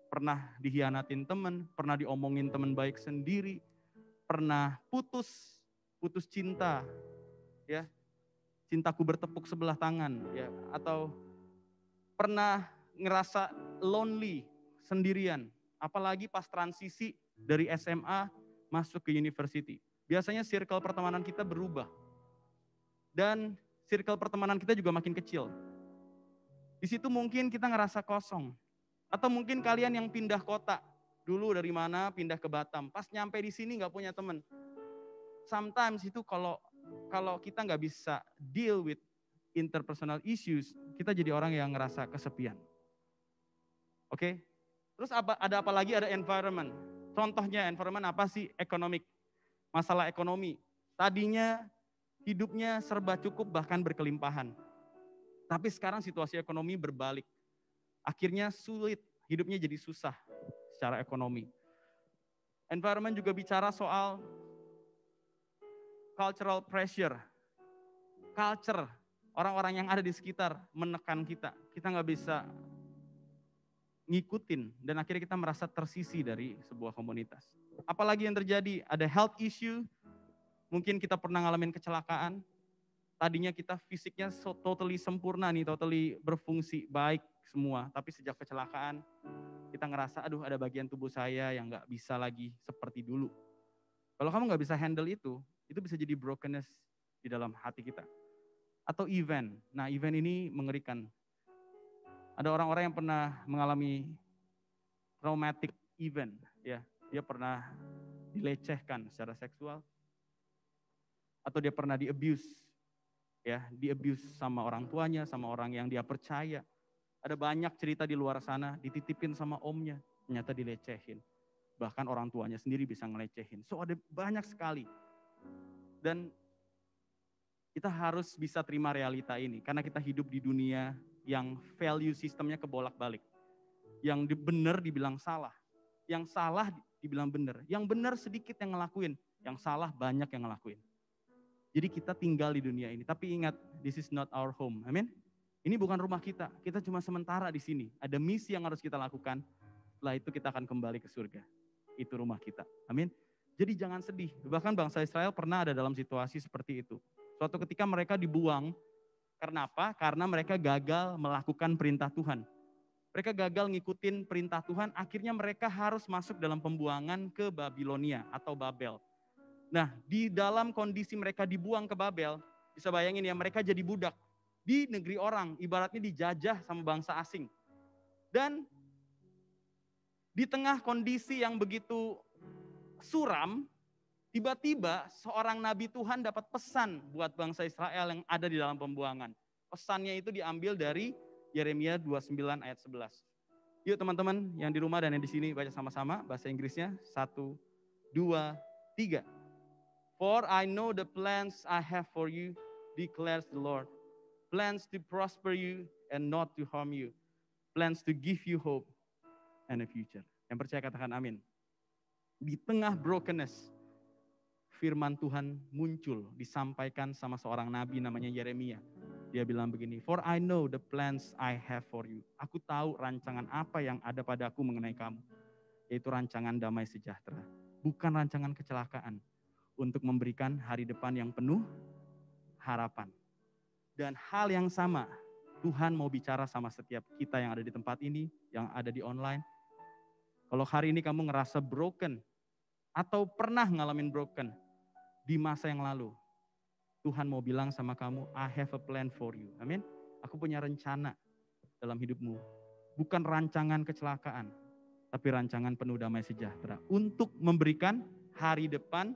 Pernah dihianatin teman, pernah diomongin teman baik sendiri, pernah putus cinta, ya, cintaku bertepuk sebelah tangan, ya, atau pernah ngerasa lonely, sendirian, apalagi pas transisi dari SMA masuk ke university. Biasanya circle pertemanan kita berubah. Dan circle pertemanan kita juga makin kecil. Di situ mungkin kita ngerasa kosong. Atau mungkin kalian yang pindah kota. Dulu dari mana pindah ke Batam. Pas nyampe di sini gak punya teman. Sometimes itu kalau kita gak bisa deal with interpersonal issues, kita jadi orang yang ngerasa kesepian. Oke? Terus ada apa lagi? Ada environment. Contohnya environment apa sih? Economic. Masalah ekonomi. Tadinya hidupnya serba cukup bahkan berkelimpahan. Tapi sekarang situasi ekonomi berbalik. Akhirnya sulit, hidupnya jadi susah secara ekonomi. Environment juga bicara soal cultural pressure. Culture, orang-orang yang ada di sekitar menekan kita. Kita nggak bisa ngikutin dan akhirnya kita merasa tersisi dari sebuah komunitas. Apalagi yang terjadi? Ada health issue, mungkin kita pernah ngalamin kecelakaan, tadinya kita fisiknya totally sempurna nih, totally berfungsi baik semua, tapi sejak kecelakaan kita ngerasa aduh ada bagian tubuh saya yang gak bisa lagi seperti dulu. Kalau kamu gak bisa handle itu bisa jadi brokenness di dalam hati kita. Atau event, nah event ini mengerikan. Ada orang-orang yang pernah mengalami traumatic event, ya, dia pernah dilecehkan secara seksual, atau dia pernah di-abuse, ya, di-abuse sama orang tuanya, sama orang yang dia percaya. Ada banyak cerita di luar sana, dititipin sama omnya, ternyata dilecehin. Bahkan orang tuanya sendiri bisa ngelecehin. So ada banyak sekali. Dan kita harus bisa terima realita ini, karena kita hidup di dunia yang value sistemnya kebolak-balik. Yang benar dibilang salah, yang salah dibilang benar, yang benar sedikit yang ngelakuin, yang salah banyak yang ngelakuin. Jadi kita tinggal di dunia ini, tapi ingat, this is not our home, amin? Ini bukan rumah kita cuma sementara di sini. Ada misi yang harus kita lakukan, setelah itu kita akan kembali ke surga. Itu rumah kita, amin? Jadi jangan sedih, bahkan bangsa Israel pernah ada dalam situasi seperti itu. Suatu ketika mereka dibuang, karena apa? Karena mereka gagal melakukan perintah Tuhan. Mereka gagal ngikutin perintah Tuhan, akhirnya mereka harus masuk dalam pembuangan ke Babilonia atau Babel. Nah, di dalam kondisi mereka dibuang ke Babel, bisa bayangin ya, mereka jadi budak di negeri orang, ibaratnya dijajah sama bangsa asing. Dan di tengah kondisi yang begitu suram, Tiba-tiba seorang nabi Tuhan dapat pesan buat bangsa Israel yang ada di dalam pembuangan. Pesannya itu diambil dari Yeremia 29 ayat 11. Yuk teman-teman yang di rumah dan yang di sini baca sama-sama bahasa Inggrisnya. 1, 2, 3. For I know the plans I have for you, declares the Lord. Plans to prosper you and not to harm you. Plans to give you hope and a future. Yang percaya katakan amin. Di tengah brokenness, firman Tuhan muncul, disampaikan sama seorang nabi namanya Yeremia. Dia bilang begini, for I know the plans I have for you. Aku tahu rancangan apa yang ada padaku mengenai kamu. Yaitu rancangan damai sejahtera. Bukan rancangan kecelakaan. Untuk memberikan hari depan yang penuh harapan. Dan hal yang sama, Tuhan mau bicara sama setiap kita yang ada di tempat ini, yang ada di online. Kalau hari ini kamu ngerasa broken, atau pernah ngalamin broken di masa yang lalu, Tuhan mau bilang sama kamu, I have a plan for you. Amin. Aku punya rencana dalam hidupmu. Bukan rancangan kecelakaan, tapi rancangan penuh damai sejahtera. Untuk memberikan hari depan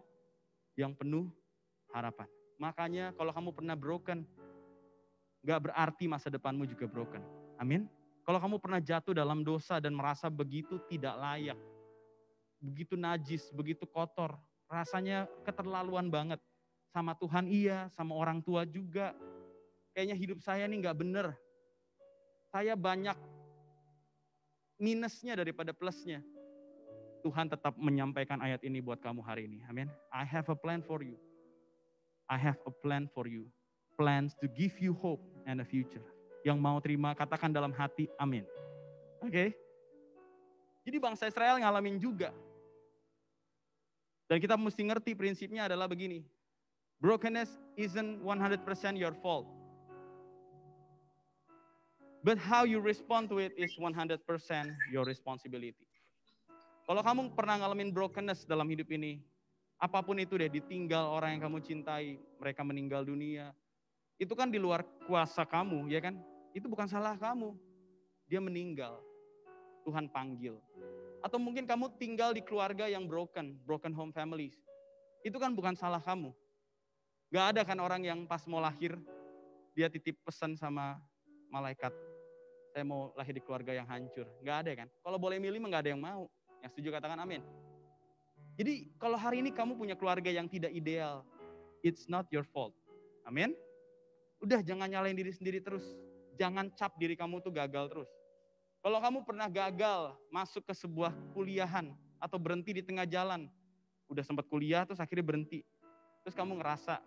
yang penuh harapan. Makanya kalau kamu pernah broken, gak berarti masa depanmu juga broken. Amin. Kalau kamu pernah jatuh dalam dosa dan merasa begitu tidak layak, begitu najis, begitu kotor, rasanya keterlaluan banget. Sama Tuhan iya, sama orang tua juga. Kayaknya hidup saya nih gak bener. Saya banyak minusnya daripada plusnya. Tuhan tetap menyampaikan ayat ini buat kamu hari ini. Amin. I have a plan for you. I have a plan for you. Plans to give you hope and a future. Yang mau terima, katakan dalam hati, amin. Oke. Jadi bangsa Israel ngalamin juga. Dan kita mesti ngerti prinsipnya adalah begini. Brokenness isn't 100% your fault. But how you respond to it is 100% your responsibility. Kalau kamu pernah ngalamin brokenness dalam hidup ini, apapun itu deh, ditinggal orang yang kamu cintai, mereka meninggal dunia, itu kan di luar kuasa kamu, ya kan? Itu bukan salah kamu. Dia meninggal. Tuhan panggil. Atau mungkin kamu tinggal di keluarga yang broken home families. Itu kan bukan salah kamu. Gak ada kan orang yang pas mau lahir, dia titip pesan sama malaikat, saya mau lahir di keluarga yang hancur. Gak ada kan? Kalau boleh milih mah gak ada yang mau. Yang setuju katakan amin. Jadi kalau hari ini kamu punya keluarga yang tidak ideal, it's not your fault. Amin. Udah jangan nyalain diri sendiri terus. Jangan cap diri kamu tuh gagal terus. Kalau kamu pernah gagal masuk ke sebuah kuliahan atau berhenti di tengah jalan, udah sempat kuliah terus akhirnya berhenti. Terus kamu ngerasa,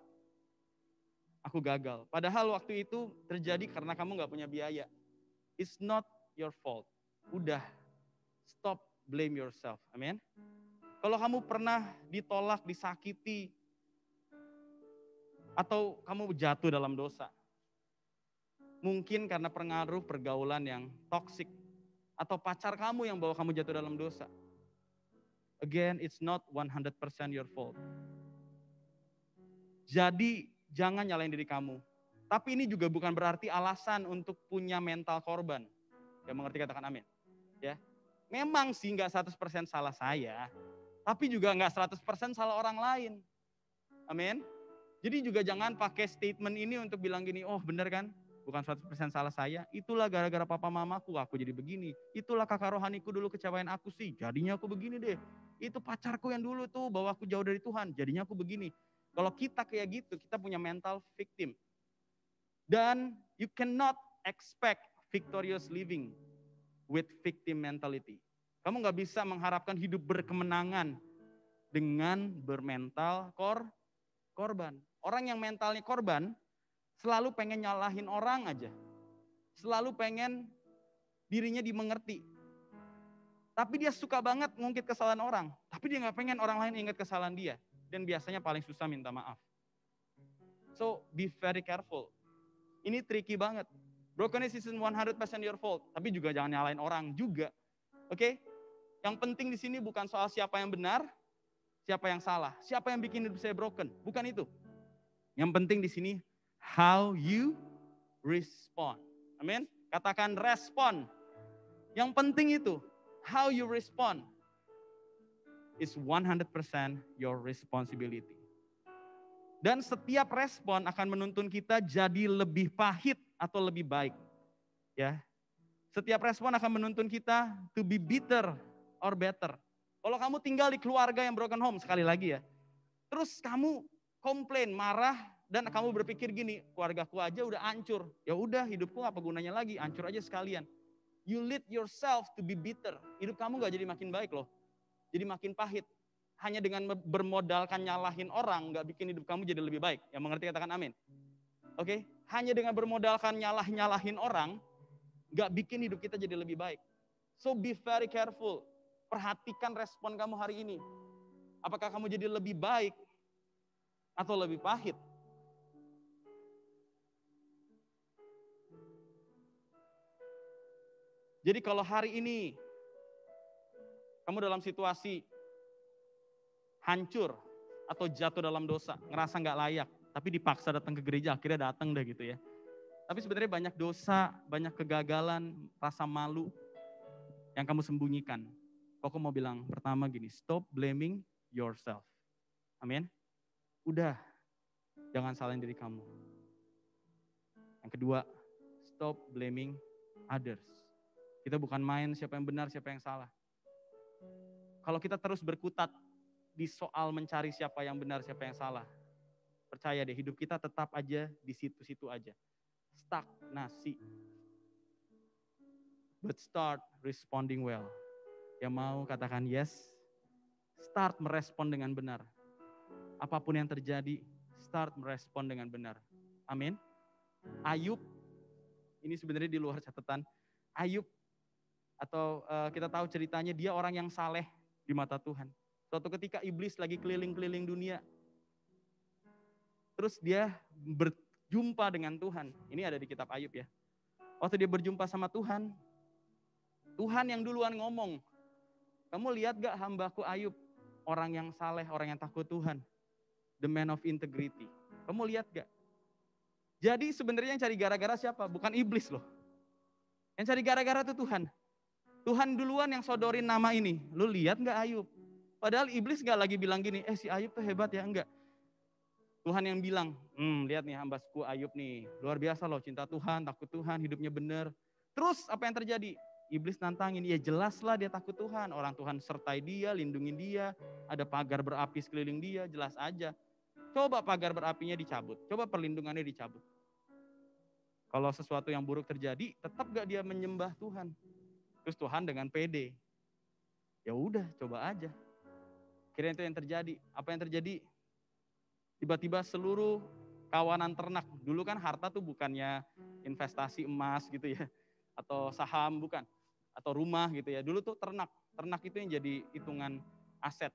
aku gagal. Padahal waktu itu terjadi karena kamu gak punya biaya. It's not your fault. Udah, stop blame yourself. Amin. Kalau kamu pernah ditolak, disakiti, atau kamu jatuh dalam dosa, mungkin karena pengaruh pergaulan yang toksik, atau pacar kamu yang bawa kamu jatuh dalam dosa. Again, it's not 100% your fault. Jadi, jangan nyalain diri kamu. Tapi ini juga bukan berarti alasan untuk punya mental korban. Yang mengerti katakan amin. Ya, memang sih nggak 100% salah saya, tapi juga nggak 100% salah orang lain. Amin. Jadi juga jangan pakai statement ini untuk bilang gini, oh bener kan, bukan 100% salah saya, itulah gara-gara papa mamaku aku jadi begini. Itulah kakak rohaniku dulu kecewain aku sih, jadinya aku begini deh. Itu pacarku yang dulu tuh bawa aku jauh dari Tuhan, jadinya aku begini. Kalau kita kayak gitu, kita punya mental victim. Dan you cannot expect victorious living with victim mentality. Kamu gak bisa mengharapkan hidup berkemenangan dengan bermental korban. Orang yang mentalnya korban selalu pengen nyalahin orang aja. Selalu pengen dirinya dimengerti. Tapi dia suka banget ngungkit kesalahan orang. Tapi dia gak pengen orang lain ingat kesalahan dia. Dan biasanya paling susah minta maaf. So be very careful. Ini tricky banget. Brokenness isn't 100% your fault. Tapi juga jangan nyalain orang juga. Oke? Yang penting di sini bukan soal siapa yang benar, siapa yang salah. Siapa yang bikin hidup saya broken. Bukan itu. Yang penting di sini, how you respond. Amin? Katakan respon. Yang penting itu, how you respond. is 100% your responsibility. Dan setiap respon akan menuntun kita jadi lebih pahit atau lebih baik. Ya. Setiap respon akan menuntun kita to be bitter or better. Kalau kamu tinggal di keluarga yang broken home, sekali lagi ya. Terus kamu komplain, marah, dan kamu berpikir gini, keluargaku aja udah hancur. Ya udah, hidupku apa gunanya lagi, hancur aja sekalian. You lead yourself to be bitter. Hidup kamu gak jadi makin baik loh. Jadi makin pahit. Hanya dengan bermodalkan nyalahin orang, gak bikin hidup kamu jadi lebih baik. Yang mengerti katakan amin. Oke? Hanya dengan bermodalkan nyalahin orang, gak bikin hidup kita jadi lebih baik. So be very careful. Perhatikan respon kamu hari ini. Apakah kamu jadi lebih baik atau lebih pahit? Jadi kalau hari ini kamu dalam situasi hancur atau jatuh dalam dosa, ngerasa nggak layak, tapi dipaksa datang ke gereja, akhirnya datang deh gitu ya. Tapi sebenarnya banyak dosa, banyak kegagalan, rasa malu yang kamu sembunyikan. Aku mau bilang pertama gini, stop blaming yourself. Amin. Udah, jangan salahin diri kamu. Yang kedua, stop blaming others. Kita bukan main siapa yang benar, siapa yang salah. Kalau kita terus berkutat di soal mencari siapa yang benar, siapa yang salah, percaya deh, hidup kita tetap aja di situ-situ aja. Stagnasi. But start responding well. Yang mau katakan yes, start merespon dengan benar. Apapun yang terjadi, start merespon dengan benar. Amin. Ayub, ini sebenarnya di luar catatan. Ayub, atau kita tahu ceritanya, dia orang yang saleh di mata Tuhan. Suatu ketika iblis lagi keliling-keliling dunia. Terus dia berjumpa dengan Tuhan. Ini ada di kitab Ayub ya. Waktu dia berjumpa sama Tuhan, Tuhan yang duluan ngomong, kamu lihat gak hambaku Ayub? Orang yang saleh, orang yang takut Tuhan. The man of integrity. Kamu lihat gak? Jadi sebenarnya yang cari gara-gara siapa? Bukan iblis loh. Yang cari gara-gara itu Tuhan. Tuhan duluan yang sodorin nama ini. Lu lihat gak Ayub? Padahal iblis gak lagi bilang gini, si Ayub tuh hebat ya, enggak. Tuhan yang bilang, lihat nih hambasku Ayub nih, luar biasa loh, cinta Tuhan, takut Tuhan, hidupnya benar. Terus apa yang terjadi? Iblis nantangin, ya jelaslah dia takut Tuhan, orang Tuhan sertai dia, lindungin dia, ada pagar berapi sekeliling dia, jelas aja. Coba pagar berapinya dicabut, coba perlindungannya dicabut. Kalau sesuatu yang buruk terjadi, tetap gak dia menyembah Tuhan? Terus Tuhan dengan pede, ya udah coba aja. Kira itu yang terjadi. Apa yang terjadi? Tiba-tiba seluruh kawanan ternak. Dulu kan harta tuh bukannya investasi emas gitu ya. Atau saham, bukan. Atau rumah gitu ya. Dulu tuh ternak. Ternak itu yang jadi hitungan aset.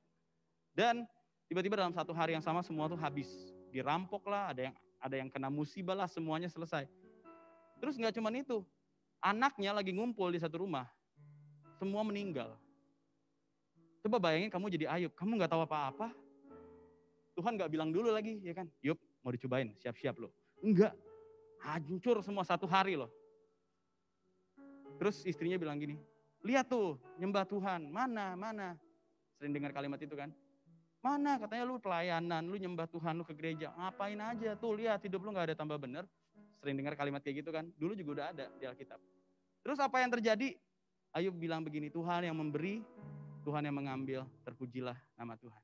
Dan tiba-tiba dalam satu hari yang sama semua tuh habis. Dirampok lah, ada yang kena musibah lah, semuanya selesai. Terus gak cuman itu. Anaknya lagi ngumpul di satu rumah. Semua meninggal. Coba bayangin kamu jadi Ayub, kamu gak tahu apa-apa. Tuhan gak bilang dulu lagi, ya kan? Yuk, mau dicobain, siap-siap loh. Enggak, hancur semua satu hari loh. Terus istrinya bilang gini, lihat tuh, nyembah Tuhan, mana. Sering dengar kalimat itu kan? Mana, katanya lu pelayanan, lu nyembah Tuhan, lu ke gereja. Ngapain aja, tuh lihat hidup lu gak ada tambah bener. Sering dengar kalimat kayak gitu kan? Dulu juga udah ada di Alkitab. Terus apa yang terjadi? Ayub bilang begini, Tuhan yang memberi, Tuhan yang mengambil, terpujilah nama Tuhan.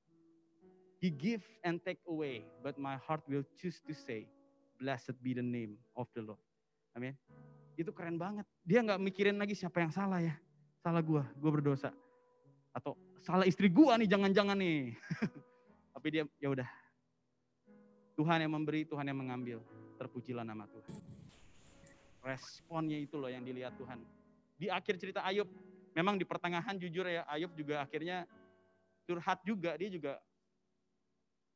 He give and take away, but my heart will choose to say, blessed be the name of the Lord. Amin. Itu keren banget. Dia gak mikirin lagi siapa yang salah ya. Salah gue berdosa. Atau salah istri gue nih, jangan-jangan nih. Tapi dia, ya udah. Tuhan yang memberi, Tuhan yang mengambil, terpujilah nama Tuhan. Responnya itu loh yang dilihat Tuhan. Di akhir cerita Ayub, memang di pertengahan jujur ya, Ayub juga akhirnya curhat juga, dia juga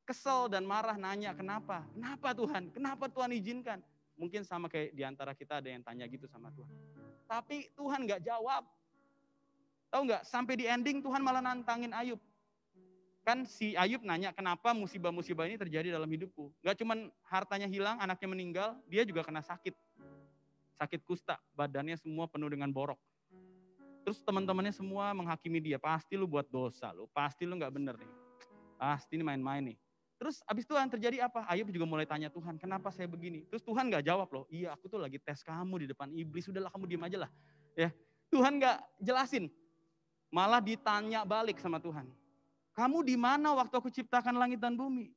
kesel dan marah nanya, kenapa? Kenapa Tuhan? Kenapa Tuhan izinkan? Mungkin sama kayak diantara kita ada yang tanya gitu sama Tuhan. Tapi Tuhan gak jawab. Tahu gak, sampai di ending Tuhan malah nantangin Ayub. Kan si Ayub nanya, kenapa musibah-musibah ini terjadi dalam hidupku? Gak cuman hartanya hilang, anaknya meninggal, dia juga kena sakit. Sakit kusta, badannya semua penuh dengan borok. Terus teman-temannya semua menghakimi dia, pasti lu buat dosa, lu pasti lu nggak bener nih. Pasti ini main-main nih. Terus abis itu yang terjadi apa? Ayub juga mulai tanya Tuhan, kenapa saya begini? Terus Tuhan nggak jawab loh, iya aku tuh lagi tes kamu di depan iblis, sudahlah kamu diem aja lah. Ya, Tuhan nggak jelasin, malah ditanya balik sama Tuhan. Kamu di mana waktu aku ciptakan langit dan bumi?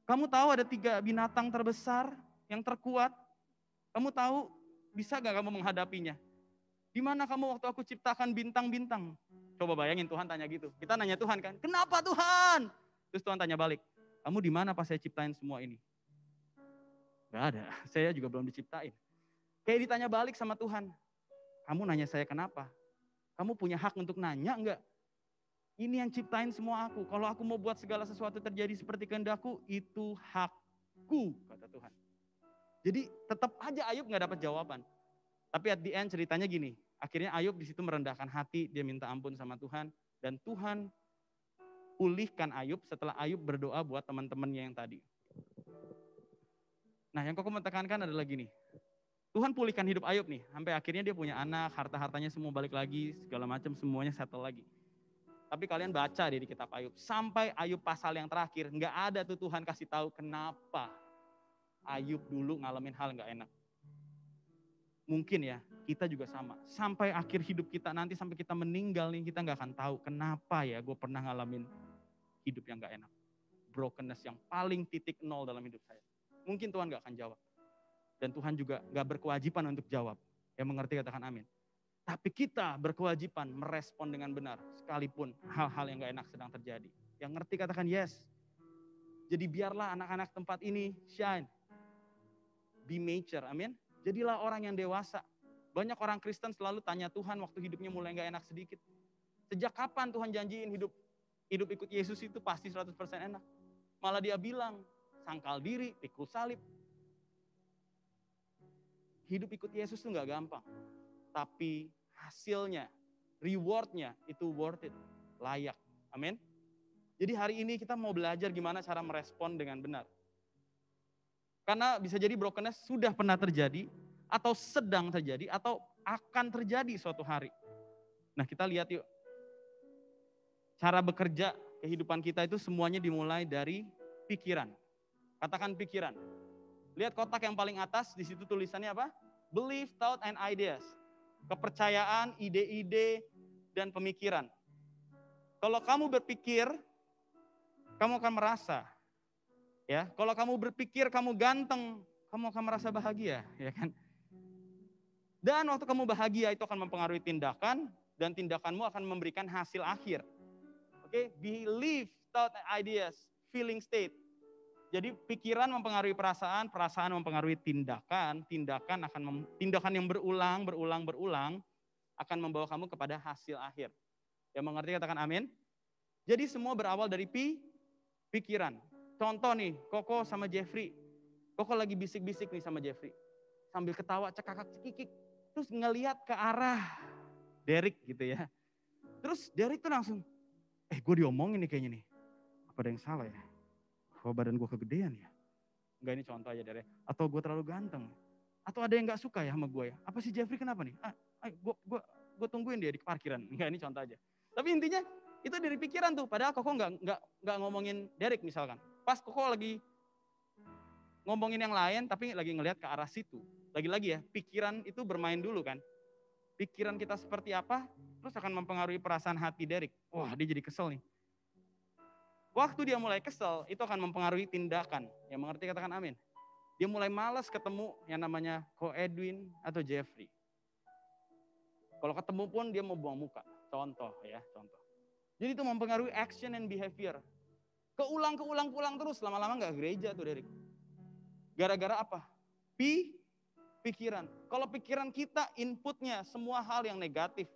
Kamu tahu ada 3 binatang terbesar yang terkuat? Kamu tahu bisa gak kamu menghadapinya? Di mana kamu waktu aku ciptakan bintang-bintang? Coba bayangin Tuhan tanya gitu. Kita nanya Tuhan kan, kenapa Tuhan? Terus Tuhan tanya balik, kamu di mana pas saya ciptain semua ini? Gak ada, saya juga belum diciptain. Kayak ditanya balik sama Tuhan, kamu nanya saya kenapa? Kamu punya hak untuk nanya enggak? Ini yang ciptain semua aku. Kalau aku mau buat segala sesuatu terjadi seperti kehendakku, itu hakku, kata Tuhan. Jadi tetap aja Ayub nggak dapat jawaban. Tapi at the end ceritanya gini, akhirnya Ayub di situ merendahkan hati, dia minta ampun sama Tuhan, dan Tuhan pulihkan Ayub setelah Ayub berdoa buat teman-temannya yang tadi. Nah, yang Koko mau tekankan adalah gini, Tuhan pulihkan hidup Ayub nih, sampai akhirnya dia punya anak, harta-hartanya semua balik lagi, segala macam semuanya settle lagi. Tapi kalian baca di kitab Ayub, sampai Ayub pasal yang terakhir, nggak ada tuh Tuhan kasih tahu kenapa Ayub dulu ngalamin hal nggak enak. Mungkin ya, kita juga sama. Sampai akhir hidup kita nanti, sampai kita meninggal nih, kita nggak akan tahu kenapa ya gue pernah ngalamin hidup yang nggak enak. Brokenness yang paling titik nol dalam hidup saya. Mungkin Tuhan nggak akan jawab. Dan Tuhan juga nggak berkewajiban untuk jawab. Yang mengerti katakan amin. Tapi kita berkewajiban merespon dengan benar, sekalipun hal-hal yang gak enak sedang terjadi. Yang ngerti katakan yes. Jadi biarlah anak-anak tempat ini shine. Be mature, amin. Jadilah orang yang dewasa. Banyak orang Kristen selalu tanya Tuhan waktu hidupnya mulai gak enak sedikit. Sejak kapan Tuhan janjiin hidup ikut Yesus itu pasti 100% enak. Malah dia bilang, sangkal diri, pikul salib. Hidup ikut Yesus itu gak gampang. Tapi hasilnya, rewardnya itu worth it, layak. Amin. Jadi hari ini kita mau belajar gimana cara merespon dengan benar. Karena bisa jadi brokenness sudah pernah terjadi, atau sedang terjadi, atau akan terjadi suatu hari. Nah kita lihat yuk. Cara bekerja kehidupan kita itu semuanya dimulai dari pikiran. Katakan pikiran. Lihat kotak yang paling atas, di situ tulisannya apa? Belief, thought, and ideas. Kepercayaan, ide-ide, dan pemikiran. Kalau kamu berpikir, kamu akan merasa. Ya, kalau kamu berpikir kamu ganteng, kamu akan merasa bahagia, ya kan? Dan waktu kamu bahagia itu akan mempengaruhi tindakan, dan tindakanmu akan memberikan hasil akhir. Oke, belief, thought, ideas, feeling state. Jadi pikiran mempengaruhi perasaan, perasaan mempengaruhi tindakan, tindakan yang berulang akan membawa kamu kepada hasil akhir. Yang mengerti katakan amin. Jadi semua berawal dari pikiran. Contoh nih, Koko sama Jeffrey. Koko lagi bisik-bisik nih sama Jeffrey. Sambil ketawa cekakak-cekikik. Terus ngelihat ke arah Derek gitu ya. Terus Derek tuh langsung, gue diomongin nih kayaknya nih. Apa ada yang salah ya? Oh badan gue kegedean ya? Enggak, ini contoh aja dari. Atau gue terlalu ganteng? Atau ada yang gak suka ya sama gue ya? Apa si Jeffrey kenapa nih? Gue tungguin dia di parkiran. Enggak, ini contoh aja. Tapi intinya itu dari pikiran tuh. Padahal Koko nggak ngomongin Derek misalkan. Pas Koko lagi ngomongin yang lain tapi lagi ngelihat ke arah situ. Lagi-lagi ya, pikiran itu bermain dulu kan. Pikiran kita seperti apa, terus akan mempengaruhi perasaan hati Derek. Wah, dia jadi kesel nih. Waktu dia mulai kesel, itu akan mempengaruhi tindakan. Yang mengerti katakan amin. Dia mulai malas ketemu yang namanya Ko Edwin atau Jeffrey. Kalau ketemu pun dia mau buang muka. Contoh. Jadi itu mempengaruhi action and behavior. Keulang terus, lama-lama gak gereja tuh Derek. Gara-gara apa? Pikiran. Kalau pikiran kita inputnya semua hal yang negatif.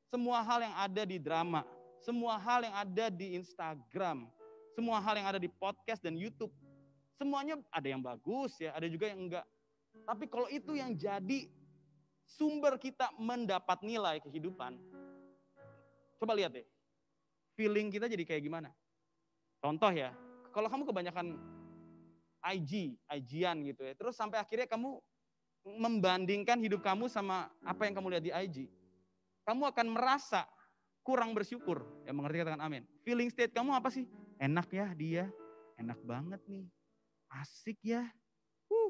Semua hal yang ada di drama. Semua hal yang ada di Instagram, semua hal yang ada di podcast dan YouTube, semuanya ada yang bagus ya, ada juga yang enggak. Tapi kalau itu yang jadi sumber kita mendapat nilai kehidupan, coba lihat deh, feeling kita jadi kayak gimana. Contoh ya, kalau kamu kebanyakan IG-an gitu ya, terus sampai akhirnya kamu membandingkan hidup kamu sama apa yang kamu lihat di IG. kamu akan merasa kurang bersyukur. Yang mengerti katakan amin. Feeling state kamu apa sih? Enak ya dia, enak banget nih. Asik ya.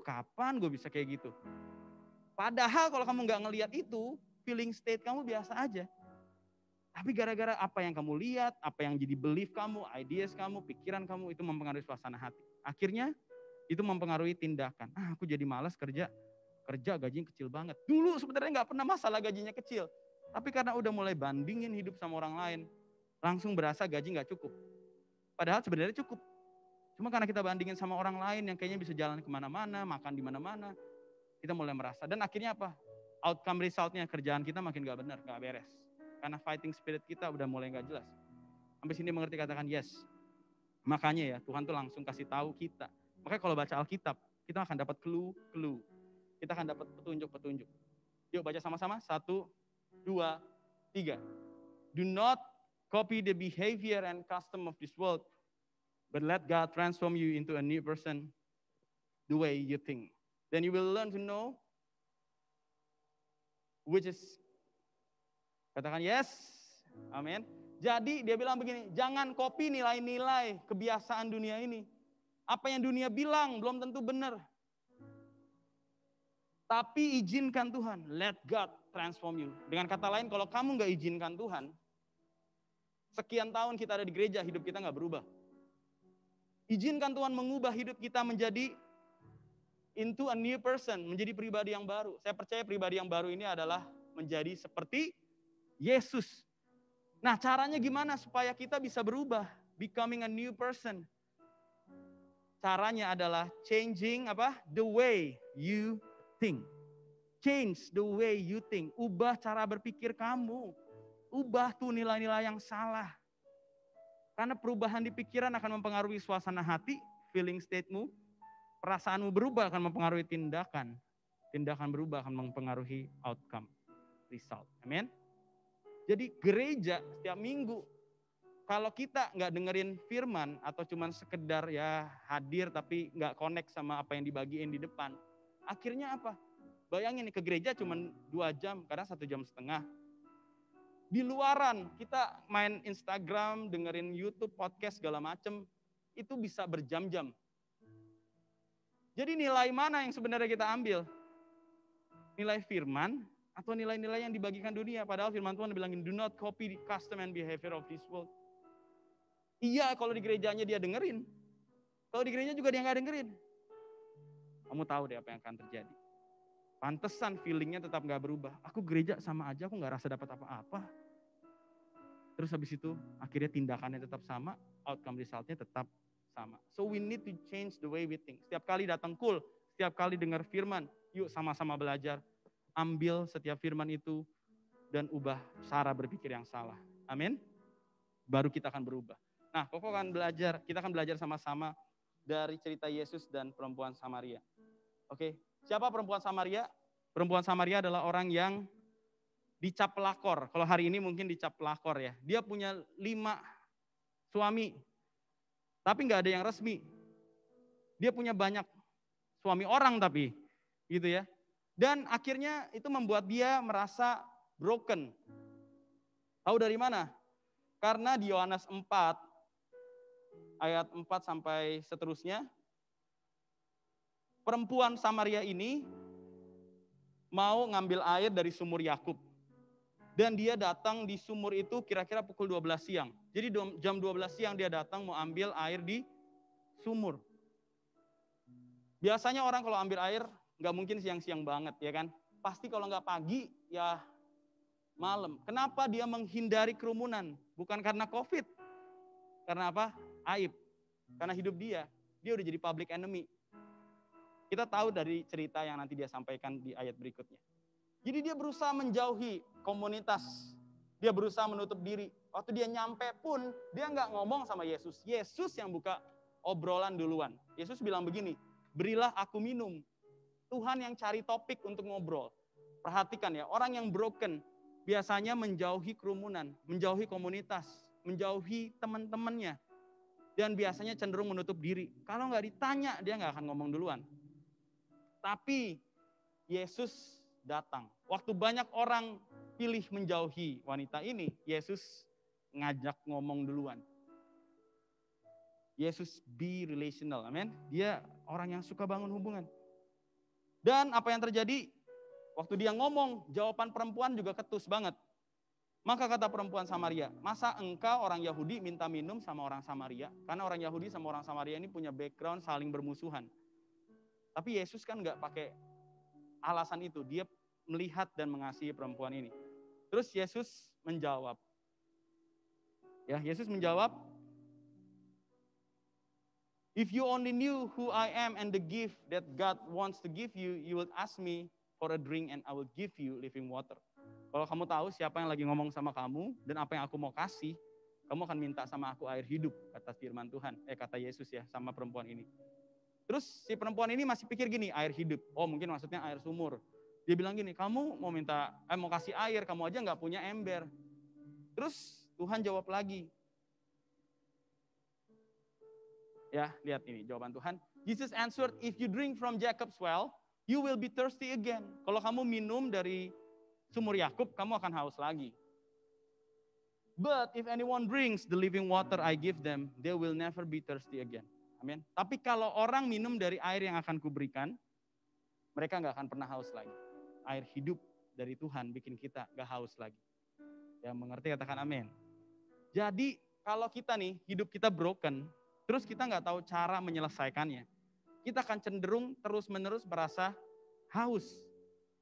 Kapan gue bisa kayak gitu? Padahal kalau kamu nggak ngelihat itu, feeling state kamu biasa aja. Tapi gara-gara apa yang kamu lihat, apa yang jadi belief kamu, ideas kamu, pikiran kamu, itu mempengaruhi suasana hati. Akhirnya itu mempengaruhi tindakan. Aku jadi malas kerja gajinya kecil banget. Dulu sebenarnya nggak pernah masalah gajinya kecil. Tapi karena udah mulai bandingin hidup sama orang lain, langsung berasa gaji nggak cukup. Padahal sebenarnya cukup. Cuma karena kita bandingin sama orang lain yang kayaknya bisa jalan kemana-mana, makan di mana-mana, kita mulai merasa. Dan akhirnya apa? Outcome resultnya kerjaan kita makin gak benar, gak beres. Karena fighting spirit kita udah mulai gak jelas. Sampai sini mengerti katakan yes. Makanya ya Tuhan tuh langsung kasih tahu kita. Makanya kalau baca Alkitab, kita akan dapat clue. Kita akan dapat petunjuk-petunjuk. Yuk baca sama-sama. 1, 2, 3. Do not copy the behavior and custom of this world, but let God transform you into a new person the way you think. Then you will learn to know which is, katakan yes, amin. Jadi dia bilang begini, jangan copy nilai-nilai kebiasaan dunia ini. Apa yang dunia bilang belum tentu benar. Tapi izinkan Tuhan, let God transform you. Dengan kata lain, kalau kamu gak izinkan Tuhan, sekian tahun kita ada di gereja, hidup kita gak berubah. Izinkan Tuhan mengubah hidup kita menjadi into a new person, menjadi pribadi yang baru. Saya percaya pribadi yang baru ini adalah menjadi seperti Yesus. Nah, caranya gimana supaya kita bisa berubah, becoming a new person? Caranya adalah changing the way you think. Change the way you think. Ubah cara berpikir kamu. Ubah tuh nilai-nilai yang salah. Karena perubahan di pikiran akan mempengaruhi suasana hati, feeling state-mu. Perasaanmu berubah akan mempengaruhi tindakan. Tindakan berubah akan mempengaruhi outcome, result. Amin. Jadi gereja setiap minggu, kalau kita nggak dengerin firman atau cuman sekedar ya hadir tapi nggak connect sama apa yang dibagiin di depan, akhirnya apa? Bayangin nih, ke gereja cuman 2 jam, kadang 1,5 jam. Di luaran kita main Instagram, dengerin YouTube, podcast segala macem, itu bisa berjam-jam. Jadi nilai mana yang sebenarnya kita ambil? Nilai firman atau nilai-nilai yang dibagikan dunia? Padahal firman Tuhan bilangin, do not copy the custom and behavior of this world. Iya, kalau di gerejanya dia dengerin. Kalau di gereja juga dia nggak dengerin. Kamu tahu deh apa yang akan terjadi. Pantesan feelingnya tetap nggak berubah. Aku gereja sama aja, aku nggak rasa dapat apa-apa. Terus habis itu akhirnya tindakannya tetap sama, outcome resultnya tetap sama. So we need to change the way we think. Setiap kali datang setiap kali dengar firman, yuk sama-sama belajar. Ambil setiap firman itu dan ubah cara berpikir yang salah. Amin. Baru kita akan berubah. Nah, kita akan belajar sama-sama dari cerita Yesus dan perempuan Samaria. Oke, siapa perempuan Samaria? Perempuan Samaria adalah orang yang dicap pelakor. Kalau hari ini mungkin dicap pelakor ya. Dia punya 5 suami. Tapi nggak ada yang resmi. Dia punya banyak suami orang tapi, gitu ya. Dan akhirnya itu membuat dia merasa broken. Tahu dari mana? Karena di Yohanes 4, ayat 4 sampai seterusnya, perempuan Samaria ini mau ngambil air dari sumur Yakub. Dan dia datang di sumur itu kira-kira pukul 12 siang. Jadi jam 12 siang dia datang mau ambil air di sumur. Biasanya orang kalau ambil air nggak mungkin siang-siang banget ya kan. Pasti kalau nggak pagi ya malam. Kenapa dia menghindari kerumunan? Bukan karena COVID. Karena apa? Aib. Karena hidup dia udah jadi public enemy. Kita tahu dari cerita yang nanti dia sampaikan di ayat berikutnya. Jadi dia berusaha menjauhi komunitas. Dia berusaha menutup diri. Waktu dia nyampe pun, dia nggak ngomong sama Yesus. Yesus yang buka obrolan duluan. Yesus bilang begini, berilah aku minum. Tuhan yang cari topik untuk ngobrol. Perhatikan ya, orang yang broken biasanya menjauhi kerumunan, menjauhi komunitas, menjauhi teman-temannya. Dan biasanya cenderung menutup diri. Kalau nggak ditanya, dia nggak akan ngomong duluan. Tapi Yesus datang. Waktu banyak orang pilih menjauhi wanita ini, Yesus ngajak ngomong duluan. Yesus be relational, amin. Dia orang yang suka bangun hubungan. Dan apa yang terjadi? Waktu dia ngomong, jawaban perempuan juga ketus banget. Maka kata perempuan Samaria, masa engkau orang Yahudi minta minum sama orang Samaria? Karena orang Yahudi sama orang Samaria ini punya background saling bermusuhan. Tapi Yesus kan nggak pakai alasan itu. Dia melihat dan mengasihi perempuan ini. Terus Yesus menjawab. Ya, Yesus menjawab, if you only knew who I am and the gift that God wants to give you, you would ask me for a drink and I will give you living water. Kalau kamu tahu siapa yang lagi ngomong sama kamu dan apa yang aku mau kasih, kamu akan minta sama aku air hidup, kata firman Tuhan. Kata Yesus ya sama perempuan ini. Terus si perempuan ini masih pikir gini, air hidup. Oh mungkin maksudnya air sumur. Dia bilang gini, kamu mau kasih air, kamu aja nggak punya ember. Terus Tuhan jawab lagi. Ya, lihat ini jawaban Tuhan. Jesus answered, if you drink from Jacob's well, you will be thirsty again. Kalau kamu minum dari sumur Yakub, kamu akan haus lagi. But if anyone drinks the living water I give them, they will never be thirsty again. Amin. Tapi kalau orang minum dari air yang akan kuberikan, mereka nggak akan pernah haus lagi. Air hidup dari Tuhan bikin kita nggak haus lagi. Yang mengerti katakan amin. Jadi kalau kita nih hidup kita broken, terus kita nggak tahu cara menyelesaikannya, kita akan cenderung terus-menerus merasa haus.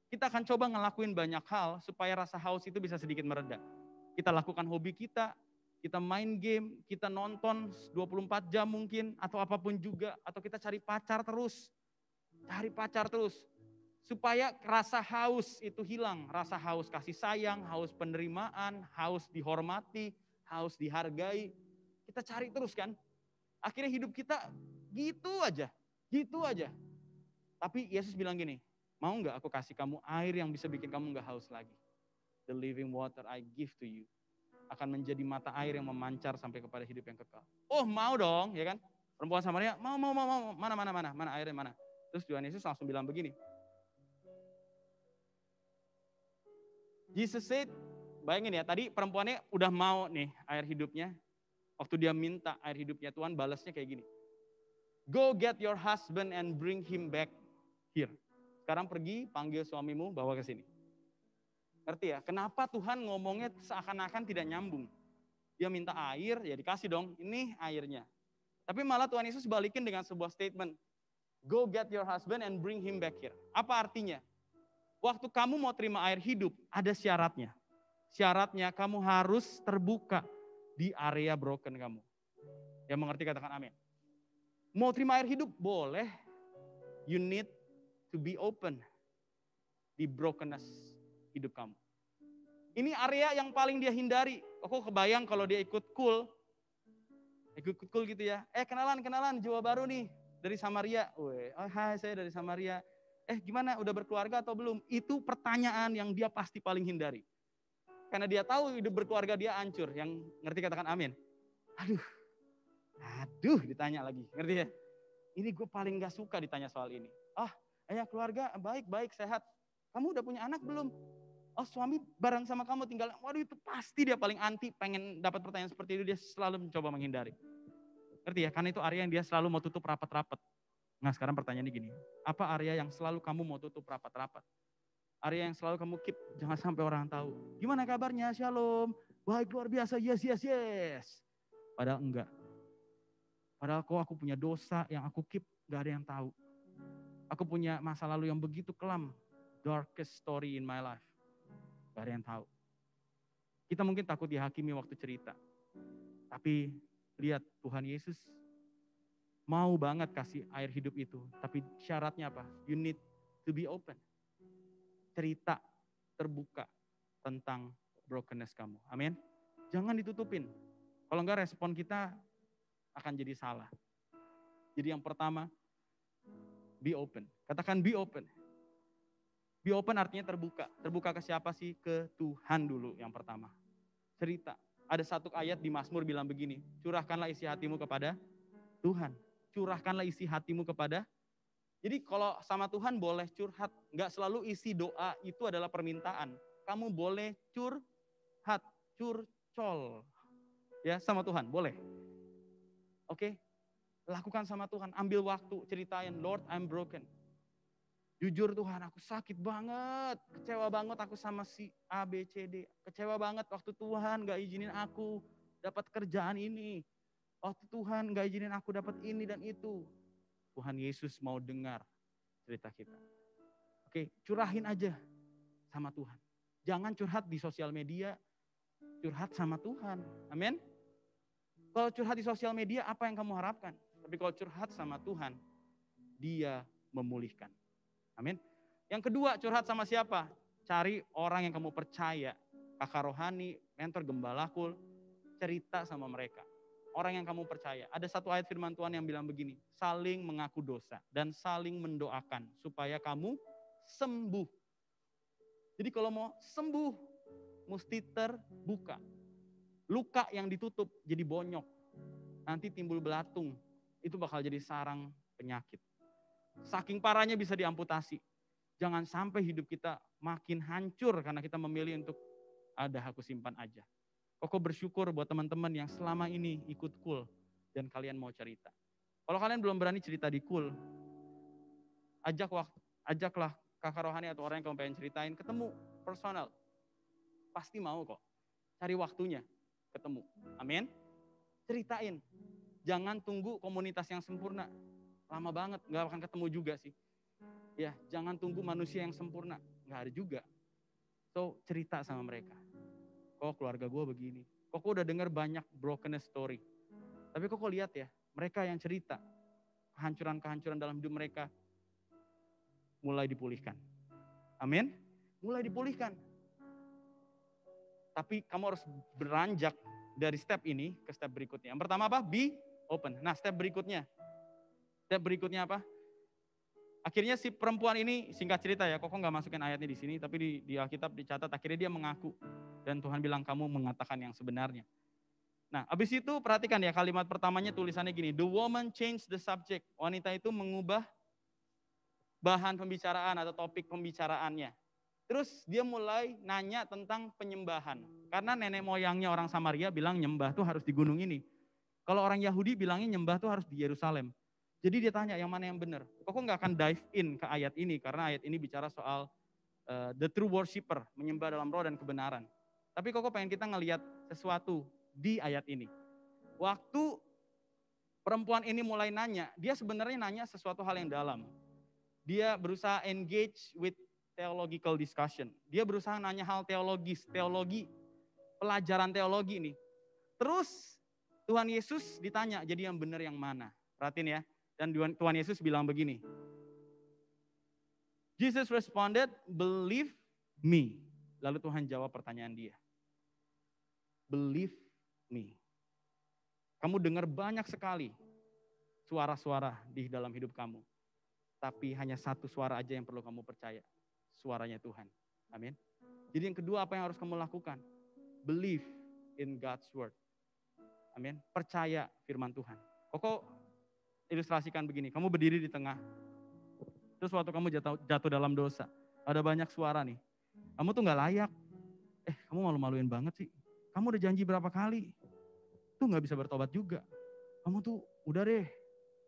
Kita akan coba ngelakuin banyak hal supaya rasa haus itu bisa sedikit mereda. Kita lakukan hobi kita main game, kita nonton 24 jam mungkin, atau apapun juga, atau kita cari pacar terus. Supaya rasa haus itu hilang, rasa haus kasih sayang, haus penerimaan, haus dihormati, haus dihargai. Kita cari terus kan. Akhirnya hidup kita gitu aja. Tapi Yesus bilang gini, mau gak aku kasih kamu air yang bisa bikin kamu gak haus lagi? The living water I give to you akan menjadi mata air yang memancar sampai kepada hidup yang kekal. Oh mau dong, ya kan? Perempuan Samaria, mau, mana airnya mana? Terus Tuhan Yesus langsung bilang begini. Jesus said, bayangin ya, tadi perempuannya udah mau nih air hidupnya. Waktu dia minta air hidupnya, Tuhan balasnya kayak gini. Go get your husband and bring him back here. Sekarang pergi, panggil suamimu, bawa ke sini. Ngerti ya? Kenapa Tuhan ngomongnya seakan-akan tidak nyambung? Dia minta air, ya dikasih dong, ini airnya. Tapi malah Tuhan Yesus balikin dengan sebuah statement. Go get your husband and bring him back here. Apa artinya? Waktu kamu mau terima air hidup, ada syaratnya. Syaratnya kamu harus terbuka di area broken kamu. Yang mengerti katakan amin. Mau terima air hidup? Boleh. You need to be open di brokenness hidup kamu. Ini area yang paling dia hindari. Aku kebayang kalau dia ikut cool gitu ya. Kenalan jiwa baru nih dari Samaria. Oh hai saya dari Samaria. Gimana udah berkeluarga atau belum? Itu pertanyaan yang dia pasti paling hindari. Karena dia tahu hidup berkeluarga dia hancur. Yang ngerti katakan amin. Aduh ditanya lagi. Ngerti ya? Ini gue paling gak suka ditanya soal ini. Keluarga baik sehat. Kamu udah punya anak belum? Suami bareng sama kamu tinggal. Waduh itu pasti dia paling anti pengen dapat pertanyaan seperti itu. Dia selalu mencoba menghindari. Ngerti ya? Karena itu area yang dia selalu mau tutup rapat-rapat. Nah sekarang pertanyaannya gini. Apa area yang selalu kamu mau tutup rapat-rapat? Area yang selalu kamu keep. Jangan sampai orang tahu. Gimana kabarnya? Shalom. Baik luar biasa. Yes. Padahal enggak. Padahal aku punya dosa yang aku keep. Gak ada yang tahu. Aku punya masa lalu yang begitu kelam. Darkest story in my life. Gak ada yang tahu. Kita mungkin takut dihakimi waktu cerita. Tapi lihat Tuhan Yesus mau banget kasih air hidup itu. Tapi syaratnya apa? You need to be open. Cerita terbuka tentang brokenness kamu. Amin. Jangan ditutupin. Kalau enggak respon kita akan jadi salah. Jadi yang pertama, be open. Katakan be open. Be open artinya terbuka. Terbuka ke siapa sih? Ke Tuhan dulu yang pertama. Cerita. Ada satu ayat di Mazmur bilang begini. Curahkanlah isi hatimu kepada Tuhan. Curahkanlah isi hatimu kepada. Jadi kalau sama Tuhan boleh curhat. Nggak selalu isi doa itu adalah permintaan. kamu boleh curhat, curcol. Ya, sama Tuhan, boleh. Oke, lakukan sama Tuhan, ambil waktu, ceritain, Lord, I'm broken. Jujur Tuhan, aku sakit banget, kecewa banget aku sama si A, B, C, D. Kecewa banget waktu Tuhan gak izinin aku dapat kerjaan ini. Waktu Tuhan gak izinin aku dapat ini dan itu. Tuhan Yesus mau dengar cerita kita. Oke, curahin aja sama Tuhan. Jangan curhat di sosial media, curhat sama Tuhan. Amin. Kalau curhat di sosial media, apa yang kamu harapkan? Tapi kalau curhat sama Tuhan, Dia memulihkan. Amin. Yang kedua, curhat sama siapa? Cari orang yang kamu percaya. Kakak rohani, mentor, gembala kul. Cerita sama mereka. Orang yang kamu percaya. Ada satu ayat firman Tuhan yang bilang begini. Saling mengaku dosa dan saling mendoakan. Supaya kamu sembuh. Jadi kalau mau sembuh, mesti terbuka. Luka yang ditutup jadi bonyok. Nanti timbul belatung. Itu bakal jadi sarang penyakit. Saking parahnya bisa diamputasi. Jangan sampai hidup kita makin hancur karena kita memilih untuk ada aku simpan aja. Koko bersyukur buat teman-teman yang selama ini ikut kul dan kalian mau cerita. Kalau kalian belum berani cerita di kul, ajaklah kakak rohani atau orang yang kamu pengen ceritain ketemu personal. Pasti mau kok. Cari waktunya ketemu. Amin. Ceritain. Jangan tunggu komunitas yang sempurna. Lama banget, gak akan ketemu juga sih. Ya, jangan tunggu manusia yang sempurna. Gak ada juga. So, cerita sama mereka. Kok keluarga gue begini. Kok udah dengar banyak brokenness story. Tapi kok lihat ya, mereka yang cerita. Kehancuran-kehancuran dalam hidup mereka mulai dipulihkan. Amin. Mulai dipulihkan. Tapi kamu harus beranjak dari step ini ke step berikutnya. Yang pertama apa? Be open. Nah, step berikutnya. Step berikutnya apa? Akhirnya si perempuan ini, singkat cerita ya, Koko nggak masukin ayatnya di sini, tapi di Alkitab dicatat, akhirnya dia mengaku. Dan Tuhan bilang, kamu mengatakan yang sebenarnya. Nah, abis itu perhatikan ya, kalimat pertamanya tulisannya gini, the woman changed the subject. Wanita itu mengubah bahan pembicaraan atau topik pembicaraannya. Terus dia mulai nanya tentang penyembahan. Karena nenek moyangnya orang Samaria bilang nyembah tuh harus di gunung ini. Kalau orang Yahudi bilangnya nyembah tuh harus di Yerusalem. Jadi dia tanya yang mana yang benar. Koko nggak akan dive in ke ayat ini karena ayat ini bicara soal the true worshipper, menyembah dalam roh dan kebenaran. Tapi Koko pengen kita ngelihat sesuatu di ayat ini. Waktu perempuan ini mulai nanya, dia sebenarnya nanya sesuatu hal yang dalam. Dia berusaha engage with theological discussion. Dia berusaha nanya hal teologis, teologi, pelajaran teologi nih. Terus Tuhan Yesus ditanya, jadi yang benar yang mana? Perhatiin ya. Dan Tuhan Yesus bilang begini. Jesus responded, believe me. Lalu Tuhan jawab pertanyaan dia. Believe me. Kamu dengar banyak sekali suara-suara di dalam hidup kamu. Tapi hanya satu suara aja yang perlu kamu percaya. Suaranya Tuhan. Amin. Jadi yang kedua apa yang harus kamu lakukan? Believe in God's word. Amin. Percaya firman Tuhan. Koko ilustrasikan begini, kamu berdiri di tengah. Terus waktu kamu jatuh dalam dosa, ada banyak suara nih. Kamu tuh gak layak. Kamu malu-maluin banget sih. Kamu udah janji berapa kali. Tuh gak bisa bertobat juga. Kamu tuh udah deh.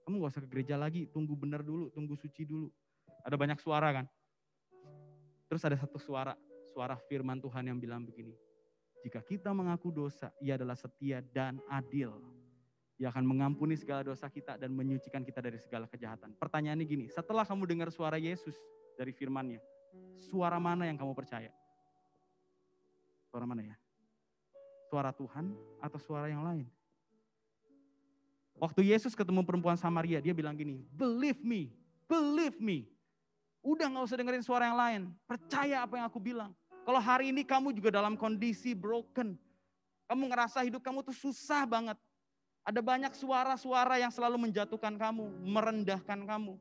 Kamu gak usah ke gereja lagi, tunggu benar dulu, tunggu suci dulu. Ada banyak suara kan. Terus ada satu suara firman Tuhan yang bilang begini. Jika kita mengaku dosa, Ia adalah setia dan adil. Dia akan mengampuni segala dosa kita dan menyucikan kita dari segala kejahatan. Pertanyaannya gini, setelah kamu dengar suara Yesus dari firman-Nya, suara mana yang kamu percaya? Suara mana ya? Suara Tuhan atau suara yang lain? Waktu Yesus ketemu perempuan Samaria, dia bilang gini, believe me, believe me. Udah gak usah dengerin suara yang lain, percaya apa yang aku bilang. Kalau hari ini kamu juga dalam kondisi broken, kamu ngerasa hidup kamu tuh susah banget. Ada banyak suara-suara yang selalu menjatuhkan kamu, merendahkan kamu.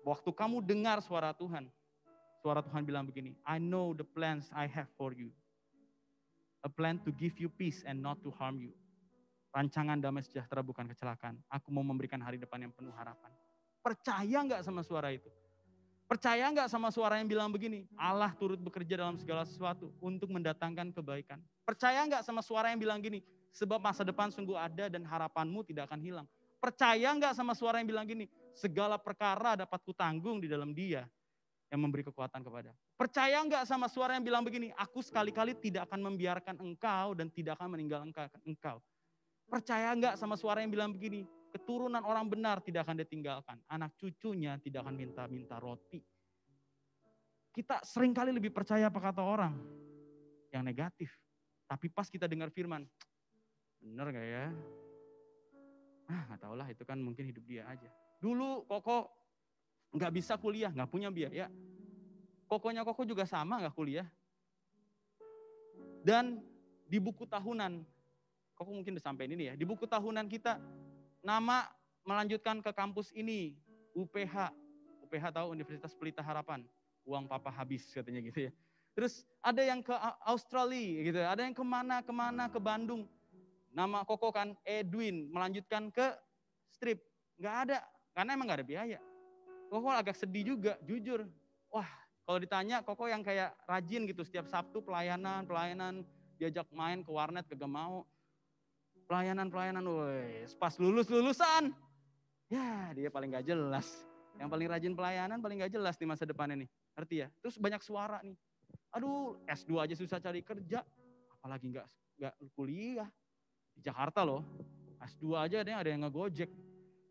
Waktu kamu dengar suara Tuhan bilang begini, I know the plans I have for you. A plan to give you peace and not to harm you. Rancangan damai sejahtera bukan kecelakaan. Aku mau memberikan hari depan yang penuh harapan. Percaya gak sama suara itu? Percaya nggak sama suara yang bilang begini, Allah turut bekerja dalam segala sesuatu untuk mendatangkan kebaikan. Percaya nggak sama suara yang bilang gini, sebab masa depan sungguh ada dan harapanmu tidak akan hilang. Percaya nggak sama suara yang bilang gini, segala perkara dapat kutanggung di dalam Dia yang memberi kekuatan kepada. Percaya nggak sama suara yang bilang begini, aku sekali-kali tidak akan membiarkan engkau dan tidak akan meninggalkan engkau. Percaya nggak sama suara yang bilang begini, keturunan orang benar tidak akan ditinggalkan, anak cucunya tidak akan minta-minta roti. Kita seringkali lebih percaya apa kata orang yang negatif. Tapi pas kita dengar firman, bener gak ya? Gak tau lah, itu kan mungkin hidup dia aja. Dulu Koko gak bisa kuliah, gak punya biaya. Kokonya Koko juga sama gak kuliah. Dan di buku tahunan, Koko mungkin udah sampai ini ya, di buku tahunan kita, nama melanjutkan ke kampus ini, UPH. UPH tahu, Universitas Pelita Harapan. Uang papa habis katanya gitu ya. Terus ada yang ke Australia gitu, ada yang kemana, ke Bandung. Nama Koko kan Edwin, melanjutkan ke strip. Gak ada, karena emang gak ada biaya. Koko agak sedih juga, jujur. Wah, kalau ditanya Koko yang kayak rajin gitu, setiap Sabtu pelayanan, diajak main ke warnet kagak mau. Pelayanan, woi, pas lulusan. Ya, dia paling gak jelas. Yang paling rajin pelayanan, paling gak jelas di masa depan ini. Ngerti ya? Terus banyak suara nih. Aduh, S2 aja susah cari kerja. Apalagi gak kuliah. Di Jakarta loh. S2 aja ada yang ngegojek.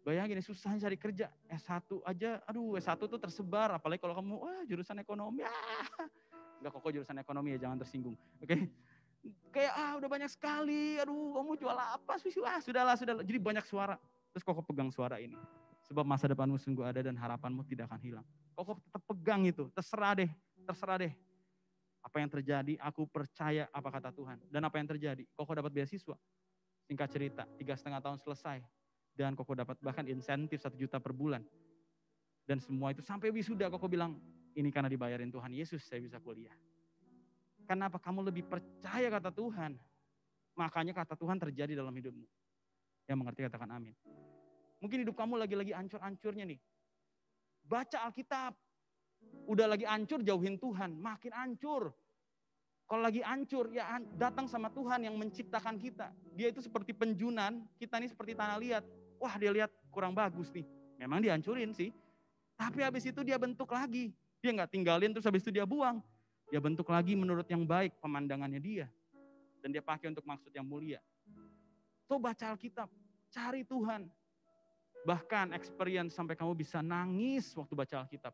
Bayangin susah cari kerja. S1 aja, aduh S1 tuh tersebar. Apalagi kalau kamu, jurusan ekonomi. Enggak, Koko jurusan ekonomi ya, jangan tersinggung. Oke. Kayak udah banyak sekali. Aduh, kamu jual apa sih? Sudahlah. Jadi banyak suara. Terus Koko pegang suara ini. Sebab masa depanmu sungguh ada dan harapanmu tidak akan hilang. Koko tetap pegang itu. Terserah deh. Apa yang terjadi, aku percaya apa kata Tuhan. Dan apa yang terjadi? Koko dapat beasiswa. Singkat cerita, 3,5 tahun selesai. Dan Koko dapat bahkan insentif 1 juta per bulan. Dan semua itu sampai wisuda Koko bilang, ini karena dibayarin Tuhan Yesus saya bisa kuliah. Kenapa kamu lebih percaya kata Tuhan? Makanya kata Tuhan terjadi dalam hidupmu. Yang mengerti katakan amin. Mungkin hidup kamu lagi ancur-ancurnya nih. Baca Alkitab. Udah lagi ancur, jauhin Tuhan. Makin ancur. Kalau lagi ancur, ya datang sama Tuhan yang menciptakan kita. Dia itu seperti penjunan, kita ini seperti tanah liat. Wah, dia lihat kurang bagus nih. Memang dihancurin sih. Tapi habis itu dia bentuk lagi. Dia nggak tinggalin terus habis itu dia buang. Dia bentuk lagi menurut yang baik pemandangannya dia. Dan dia pakai untuk maksud yang mulia. So baca Alkitab, cari Tuhan. Bahkan experience sampai kamu bisa nangis waktu baca Alkitab.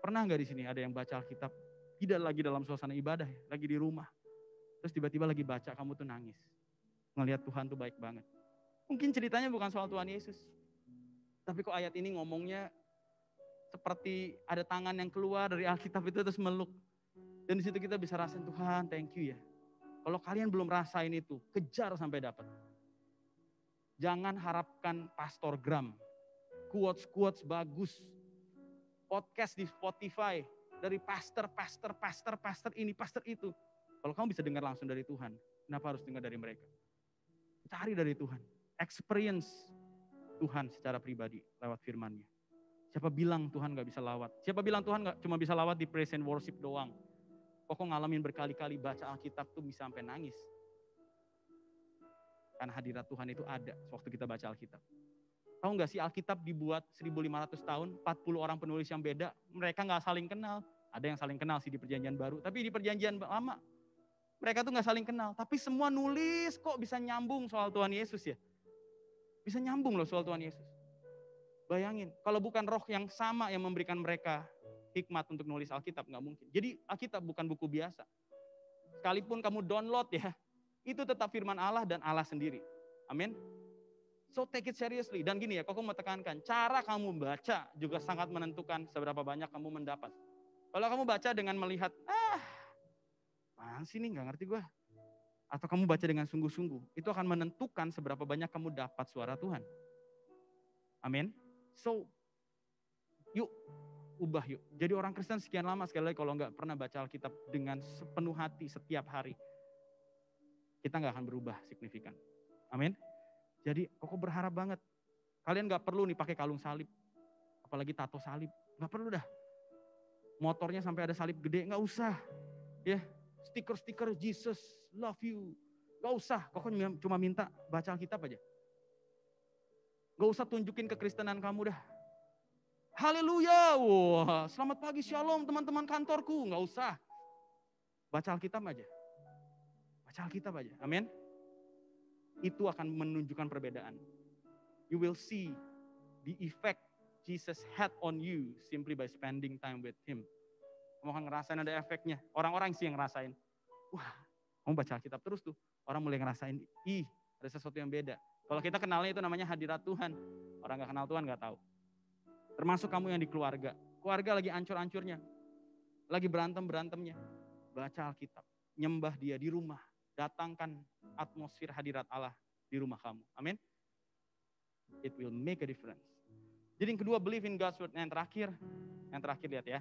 Pernah nggak di sini ada yang baca Alkitab tidak lagi dalam suasana ibadah, lagi di rumah. Terus tiba-tiba lagi baca kamu tuh nangis. Ngelihat Tuhan tuh baik banget. Mungkin ceritanya bukan soal Tuhan Yesus. Tapi kok ayat ini ngomongnya seperti ada tangan yang keluar dari Alkitab itu terus meluk. Dan di situ kita bisa rasain Tuhan, thank you ya. Kalau kalian belum rasain itu, kejar sampai dapat. Jangan harapkan pastorgram, quotes bagus, podcast di Spotify, dari pastor ini, pastor itu. Kalau kamu bisa dengar langsung dari Tuhan, kenapa harus dengar dari mereka? Cari dari Tuhan, experience Tuhan secara pribadi lewat firman-Nya. Siapa bilang Tuhan gak bisa lawat? Siapa bilang Tuhan gak cuma bisa lawat di praise and worship doang? Kok ngalamin berkali-kali baca Alkitab tuh bisa sampai nangis. Karena hadirat Tuhan itu ada waktu kita baca Alkitab. Tahu nggak sih Alkitab dibuat 1500 tahun, 40 orang penulis yang beda, mereka nggak saling kenal. Ada yang saling kenal sih di perjanjian baru, tapi di perjanjian lama, mereka tuh nggak saling kenal. Tapi semua nulis kok bisa nyambung soal Tuhan Yesus ya. Bisa nyambung loh soal Tuhan Yesus. Bayangin, kalau bukan roh yang sama yang memberikan mereka hikmat untuk nulis Alkitab, nggak mungkin. Jadi Alkitab bukan buku biasa. Sekalipun kamu download ya, itu tetap firman Allah dan Allah sendiri. Amin. So take it seriously. Dan gini ya, Koko mau tekankan, cara kamu baca juga sangat menentukan seberapa banyak kamu mendapat. Kalau kamu baca dengan melihat, apaan sih nih, gak ngerti gue. Atau kamu baca dengan sungguh-sungguh, itu akan menentukan seberapa banyak kamu dapat suara Tuhan. Amin. So, yuk, ubah yuk. Jadi orang Kristen sekian lama sekali lagi kalau gak pernah baca Alkitab dengan sepenuh hati setiap hari, kita gak akan berubah signifikan. Amin. Jadi Koko berharap banget. Kalian gak perlu nih pakai kalung salib. Apalagi tato salib. Gak perlu dah. motornya sampai ada salib gede, nggak usah. Ya, stiker-stiker Jesus love you, nggak usah. Pokoknya cuma minta baca Alkitab aja. Nggak usah tunjukin kekristenan kamu dah. Haleluya, wah, selamat pagi, shalom teman-teman kantorku, nggak usah. Baca Alkitab aja. Baca Alkitab aja, amin. Itu akan menunjukkan perbedaan. You will see the effect Jesus had on you simply by spending time with Him. Kamu akan ngerasain ada efeknya. Orang-orang sih yang ngerasain. Wah, kamu baca Alkitab terus tuh. Orang mulai ngerasain, ada sesuatu yang beda. Kalau kita kenalnya itu namanya hadirat Tuhan. Orang gak kenal Tuhan gak tahu. Termasuk kamu yang di keluarga. Keluarga lagi ancur-ancurnya. Lagi berantem-berantemnya. Baca Alkitab. Nyembah Dia di rumah. Datangkan atmosfer hadirat Allah di rumah kamu. Amin. It will make a difference. Jadi yang kedua, believe in God's word. Yang terakhir lihat ya.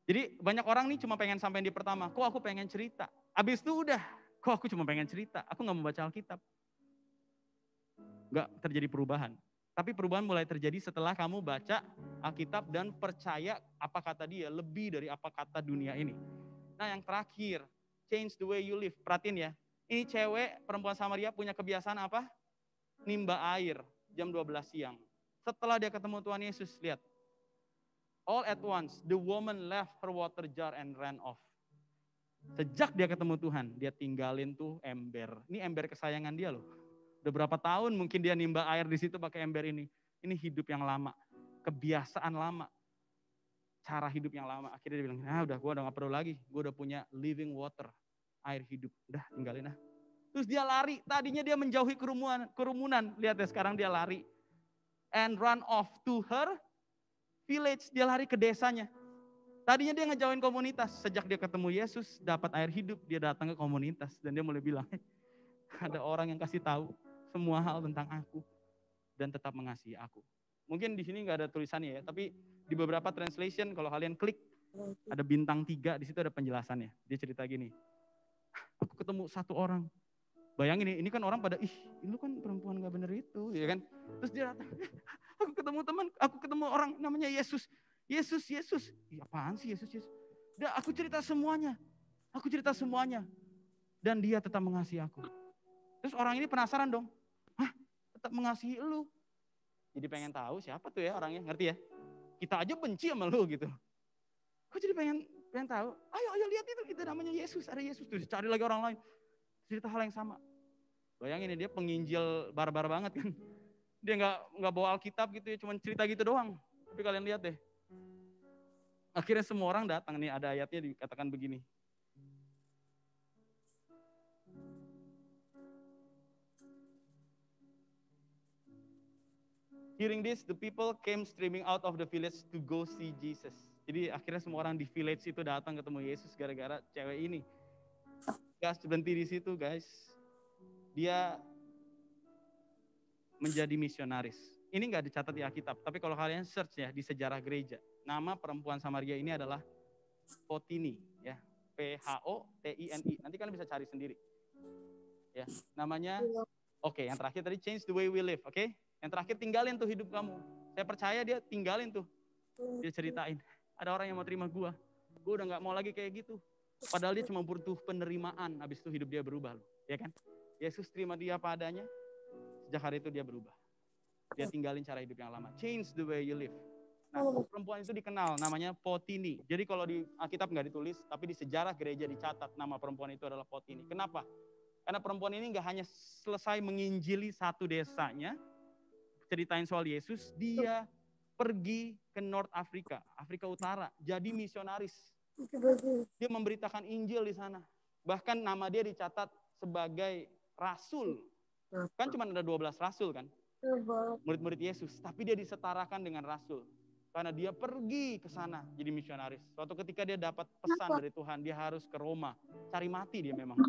Jadi banyak orang nih cuma pengen sampai di pertama. Kok aku pengen cerita. Abis itu udah. Kok aku cuma pengen cerita. Aku gak mau baca Alkitab. Gak terjadi perubahan. Tapi perubahan mulai terjadi setelah kamu baca Alkitab dan percaya apa kata Dia lebih dari apa kata dunia ini. Nah yang terakhir, change the way you live. Perhatiin ya, ini cewek perempuan Samaria punya kebiasaan apa? Nimba air jam 12 siang. Setelah dia ketemu Tuhan Yesus, lihat. All at once, the woman left her water jar and ran off. Sejak dia ketemu Tuhan, dia tinggalin tuh ember. Ini ember kesayangan dia loh. Udah berapa tahun mungkin dia nimba air di situ pakai ember ini. Ini hidup yang lama, kebiasaan lama, cara hidup yang lama. Akhirnya dia bilang, gue udah gak perlu lagi. Gue udah punya living water, air hidup. Udah tinggalin ah. Terus dia lari. Tadinya dia menjauhi kerumunan. Lihat ya sekarang dia lari. And run off to her village. Dia lari ke desanya. Tadinya dia ngejauhin komunitas. Sejak dia ketemu Yesus, dapat air hidup, dia datang ke komunitas. Dan dia mulai bilang, ada orang yang kasih tahu semua hal tentang aku dan tetap mengasihi aku. Mungkin di sini nggak ada tulisannya ya, tapi di beberapa translation kalau kalian klik ada bintang 3, di situ ada penjelasannya. Dia cerita gini, aku ketemu satu orang. Bayangin ini kan orang pada, lu kan perempuan nggak bener itu, ya kan? Terus dia datang, aku ketemu orang namanya Yesus. Yesus. Apaan sih Yesus? Udah, aku cerita semuanya. Dan dia tetap mengasihi aku. Terus orang ini penasaran dong, tetap mengasihi lu. Jadi pengen tahu siapa tuh ya orangnya, ngerti ya? Kita aja benci sama lu gitu. Kok jadi pengen tahu? Ayo lihat itu namanya Yesus, ada Yesus. Terus cari lagi orang lain, cerita hal yang sama. Bayangin dia penginjil barbar banget kan. Dia nggak bawa Alkitab gitu ya, cuma cerita gitu doang. Tapi kalian lihat deh. Akhirnya semua orang datang nih, ada ayatnya dikatakan begini. Hearing this, the people came streaming out of the village to go see Jesus. Jadi akhirnya semua orang di village itu datang ketemu Yesus gara-gara cewek ini. Gak berhenti di situ guys. Dia menjadi misionaris. Ini gak dicatat di Alkitab, tapi kalau kalian search ya di sejarah gereja, nama perempuan Samaria ini adalah Photini, ya, Photini. Nanti kalian bisa cari sendiri. Ya, namanya. Oke, yang terakhir tadi change the way we live, oke? Yang terakhir tinggalin tuh hidup kamu. Saya percaya dia tinggalin tuh. Dia ceritain, ada orang yang mau terima gue udah gak mau lagi kayak gitu. Padahal dia cuma butuh penerimaan, habis itu hidup dia berubah loh, ya kan? Yesus terima dia apa adanya, sejak hari itu dia berubah. Dia tinggalin cara hidup yang lama. Change the way you live. Nah, perempuan itu dikenal namanya Photini. Jadi kalau di Alkitab nggak ditulis, tapi di sejarah gereja dicatat nama perempuan itu adalah Photini. Kenapa? Karena perempuan ini nggak hanya selesai menginjili satu desanya, ceritain soal Yesus, dia pergi ke North Africa, Afrika Utara, jadi misionaris. Dia memberitakan Injil di sana. Bahkan nama dia dicatat sebagai rasul. Kan cuma ada 12 rasul kan? Murid-murid Yesus, tapi dia disetarakan dengan rasul. Karena dia pergi ke sana jadi misionaris. Suatu ketika dia dapat pesan dari Tuhan, dia harus ke Roma. Cari mati dia memang.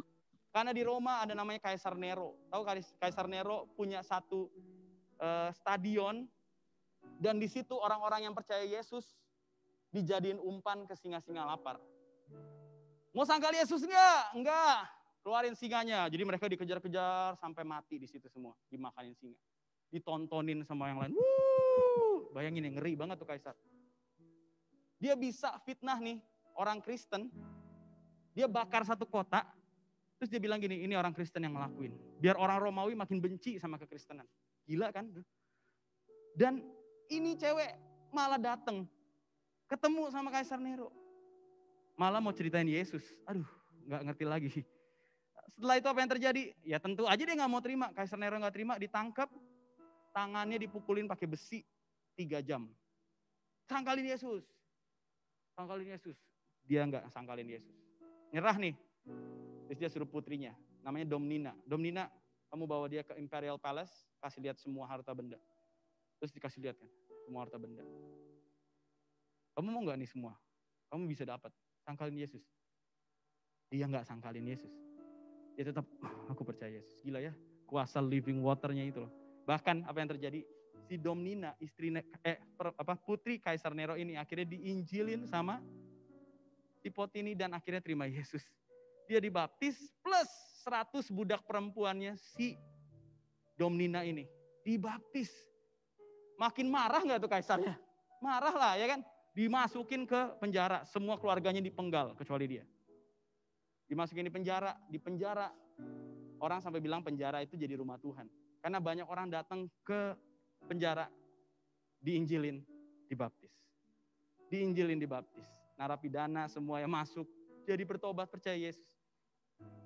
Karena di Roma ada namanya Kaisar Nero. Tahu Kaisar Nero punya satu stadion, dan di situ orang-orang yang percaya Yesus dijadiin umpan ke singa-singa lapar. Mau sangkal Yesus enggak, keluarin singanya. Jadi mereka dikejar-kejar sampai mati di situ semua, dimakanin singa, ditontonin sama yang lain. Bayangin ya, ngeri banget tuh Kaisar. Dia bisa fitnah nih orang Kristen, dia bakar satu kota, terus dia bilang gini, ini orang Kristen yang ngelakuin. Biar orang Romawi makin benci sama kekristenan. Gila kan? Dan ini cewek malah datang, ketemu sama Kaisar Nero. Malah mau ceritain Yesus. Aduh, gak ngerti lagi. Setelah itu apa yang terjadi? Ya tentu aja dia gak mau terima. Kaisar Nero gak terima, ditangkap. Tangannya dipukulin pakai besi 3 jam. Sangkalin Yesus. Sangkalin Yesus. Dia gak sangkalin Yesus. Nyerah nih. Terus dia suruh putrinya. Namanya Domnina. Domnina, kamu bawa dia ke Imperial Palace. Kasih lihat semua harta benda. Terus dikasih lihat kan. Semua harta benda. Kamu mau gak nih semua? Kamu bisa dapat. Sangkalin Yesus. Dia gak sangkalin Yesus. Dia tetap, aku percaya Yesus. Gila ya, kuasa living waternya itu loh. Bahkan apa yang terjadi, si Domnina, putri Kaisar Nero ini akhirnya diinjilin sama si Potini dan akhirnya terima Yesus. Dia dibaptis plus 100 budak perempuannya si Domnina ini. Dibaptis. Makin marah gak tuh Kaisarnya? Marah lah ya kan. Dimasukin ke penjara, semua keluarganya dipenggal kecuali dia. Dimasukin di penjara. Orang sampai bilang penjara itu jadi rumah Tuhan. Karena banyak orang datang ke penjara, diinjilin, dibaptis. Diinjilin, dibaptis. Narapidana semua yang masuk, jadi bertobat percaya Yesus.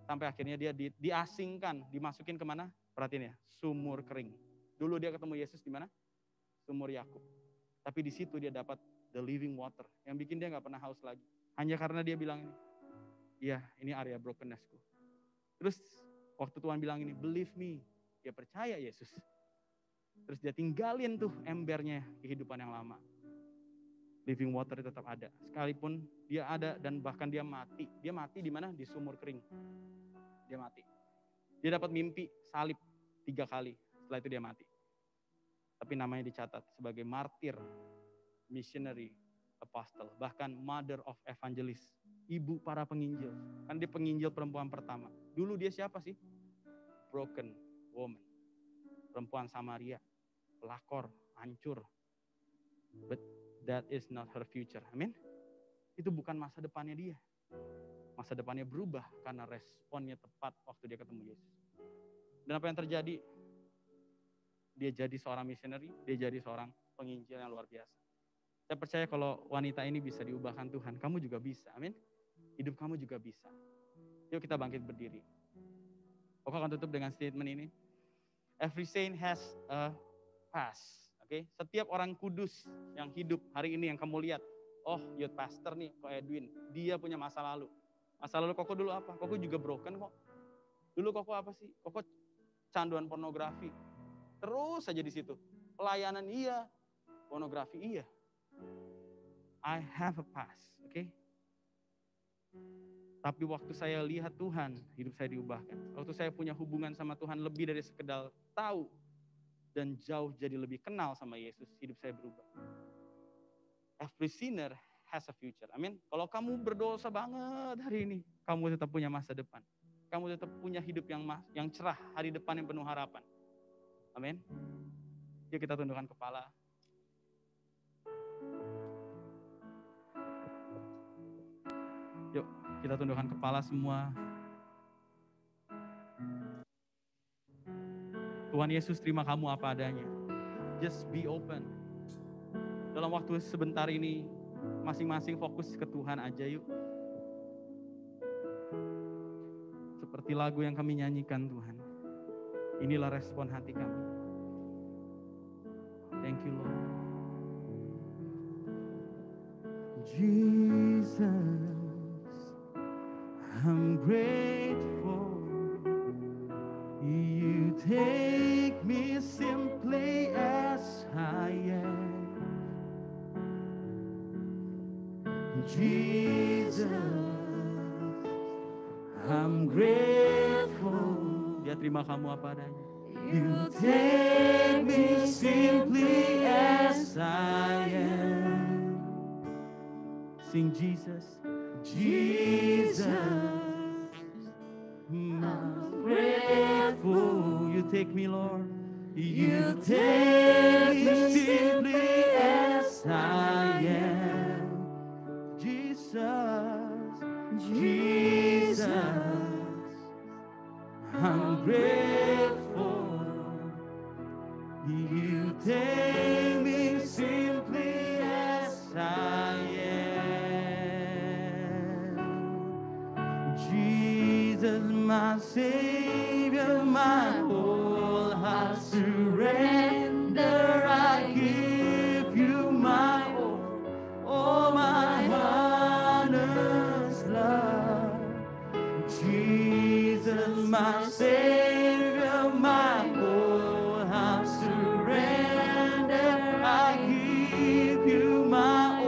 Sampai akhirnya dia diasingkan, dimasukin kemana? Perhatiin ya, sumur kering. Dulu dia ketemu Yesus di mana? Sumur Yakub. Tapi di situ dia dapat the living water, yang bikin dia gak pernah haus lagi. Hanya karena dia bilang ini, iya, ini area brokenness-ku. Terus waktu Tuhan bilang ini, believe me, dia percaya Yesus. Terus dia tinggalin tuh embernya kehidupan yang lama. Living water tetap ada. Sekalipun dia ada dan bahkan dia mati. Dia mati di mana? Di sumur kering. Dia mati. Dia dapat mimpi salib 3 kali. Setelah itu dia mati. Tapi namanya dicatat sebagai martir, missionary, apostle, bahkan mother of evangelist, ibu para penginjil. Kan dia penginjil perempuan pertama. Dulu dia siapa sih? Broken woman. Perempuan Samaria, pelakor, hancur. But that is not her future. Amin. Itu bukan masa depannya dia. Masa depannya berubah karena responnya tepat waktu dia ketemu Yesus. Dan apa yang terjadi? Dia jadi seorang missionary, dia jadi seorang penginjil yang luar biasa. Saya percaya kalau wanita ini bisa diubahkan Tuhan, kamu juga bisa, amin. Hidup kamu juga bisa. Yuk kita bangkit berdiri. Aku akan tutup dengan statement ini. Every saint has a past. Okay? Setiap orang kudus yang hidup hari ini yang kamu lihat, oh youth pastor nih, Ko Edwin, dia punya masa lalu. Masa lalu Koko dulu apa? Koko juga broken kok. Dulu Koko apa sih? Koko canduan pornografi. Terus saja di situ. Pelayanan iya, pornografi iya. I have a past, oke? Okay? Tapi waktu saya lihat Tuhan, hidup saya diubahkan. Waktu saya punya hubungan sama Tuhan lebih dari sekedar tahu dan jauh jadi lebih kenal sama Yesus, hidup saya berubah. Every sinner has a future. Amin. Kalau kamu berdosa banget hari ini, kamu tetap punya masa depan. Kamu tetap punya hidup yang cerah, hari depan yang penuh harapan. Amin. Yuk kita tundukkan kepala. Yuk kita tundukkan kepala semua. Tuhan Yesus terima kamu apa adanya. Just be open. Dalam waktu sebentar ini, masing-masing fokus ke Tuhan aja yuk. Seperti lagu yang kami nyanyikan Tuhan. Inilah respon hati kami. Thank you Lord. Jesus, I'm grateful. You take me simply as I am. Jesus, I'm grateful. Dia terima kamu apa adanya. You take me simply as I am. Sing Jesus, Jesus, I'm grateful. You take me, Lord. You take me simply as I am. grateful. You take me simply as I am. Jesus, my Savior, my whole heart surrender. I give you my all my honest love. Jesus, my Savior, my whole heart surrender. I give you my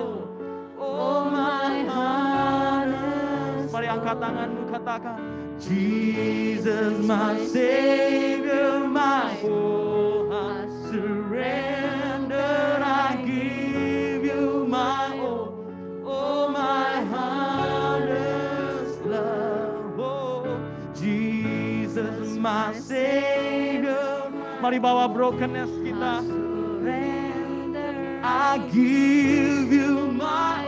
all my honest. Mari angkat tanganmu, katakan, Jesus, my Savior, my whole heart surrender. I give you my all my honest love. Oh, Jesus, my Savior. Mari bawa brokenness kita. I give you my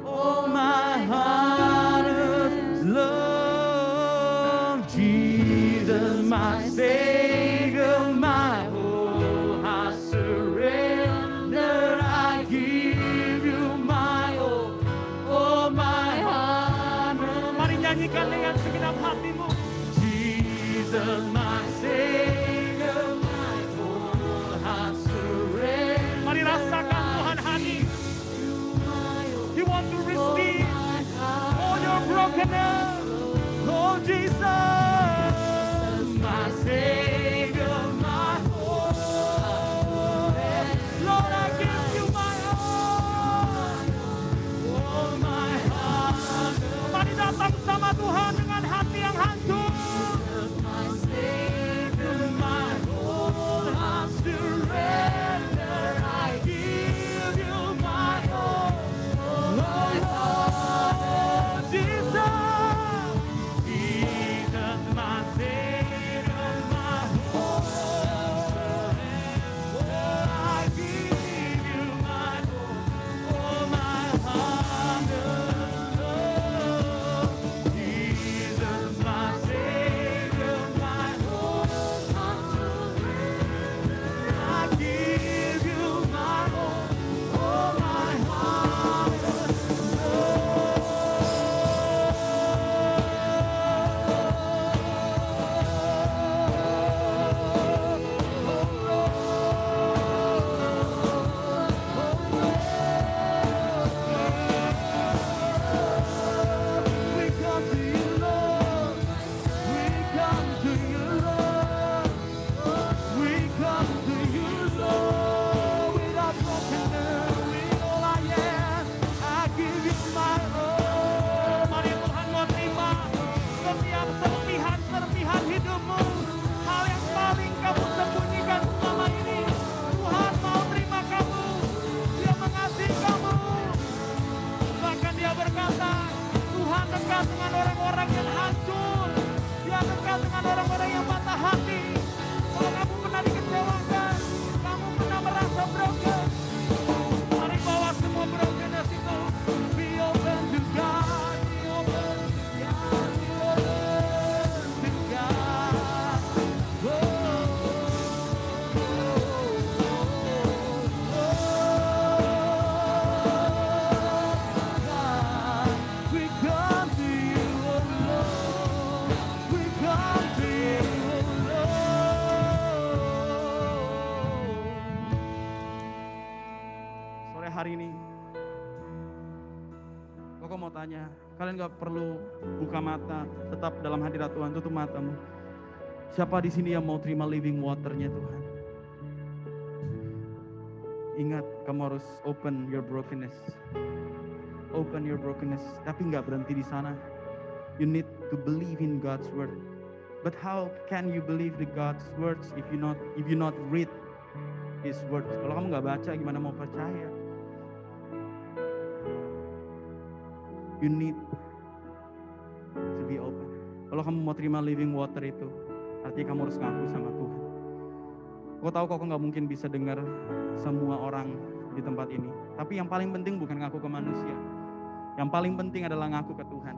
all my honest love. Jesus, my Savior, my whole heart surrender. I give you my all my honest. Mari nyanyikan dengan segenap hatimu. Jesus, my Savior, my whole heart surrender. Mari rasakan Tuhan hadir. He wants to receive all your brokenness. Oh Jesus, my Savior, my whole. Lord, I give you my all my heart. Mari datang sama Tuhan dengan hati yang hancur. My Savior, my whole heart surrender. I give you my all. Oh Lord Jesus, Jesus, my Savior, my whole. I give you my all my heart. Jesus, my Savior, my whole heart. I give you my all my heart. We come to you, Lord. We come to you, Lord. We come to you, Lord. With our brokenness, with all I am, I give you my all. Mari Tuhan mau terima setiap serpihan hidupmu. Hal yang paling kamu sembunyikan selama ini. Tuhan mau terima kamu. Dia mengasihi kamu. Bahkan dia berkata, Tuhan dekat dengan orang-orang yang hancur. Dia dekat dengan orang-orang yang patah hati. Kalau kamu pernah dikecewakan, kamu pernah merasa broken, mari bawa semua brokenness itu. Be open to God, be open to God, be open to God. We come to you, oh Lord. We come to you, oh Lord. Sore hari ini, Koko mau tanya, kalian gak perlu buka mata, tetap dalam hadirat Tuhan, tutup matamu. Siapa di sini yang mau terima living waternya Tuhan? Ingat, kamu harus open your brokenness. Open your brokenness, tapi nggak berhenti di sana. You need to believe in God's word. But how can you believe the God's words if you not read His words? Kalau kamu nggak baca, gimana mau percaya? You need to be open. Kalau kamu mau terima living water itu, artinya kamu harus ngaku sama Tuhan. Kau tahu kok nggak mungkin bisa dengar semua orang di tempat ini. Tapi yang paling penting bukan ngaku ke manusia. Yang paling penting adalah ngaku ke Tuhan.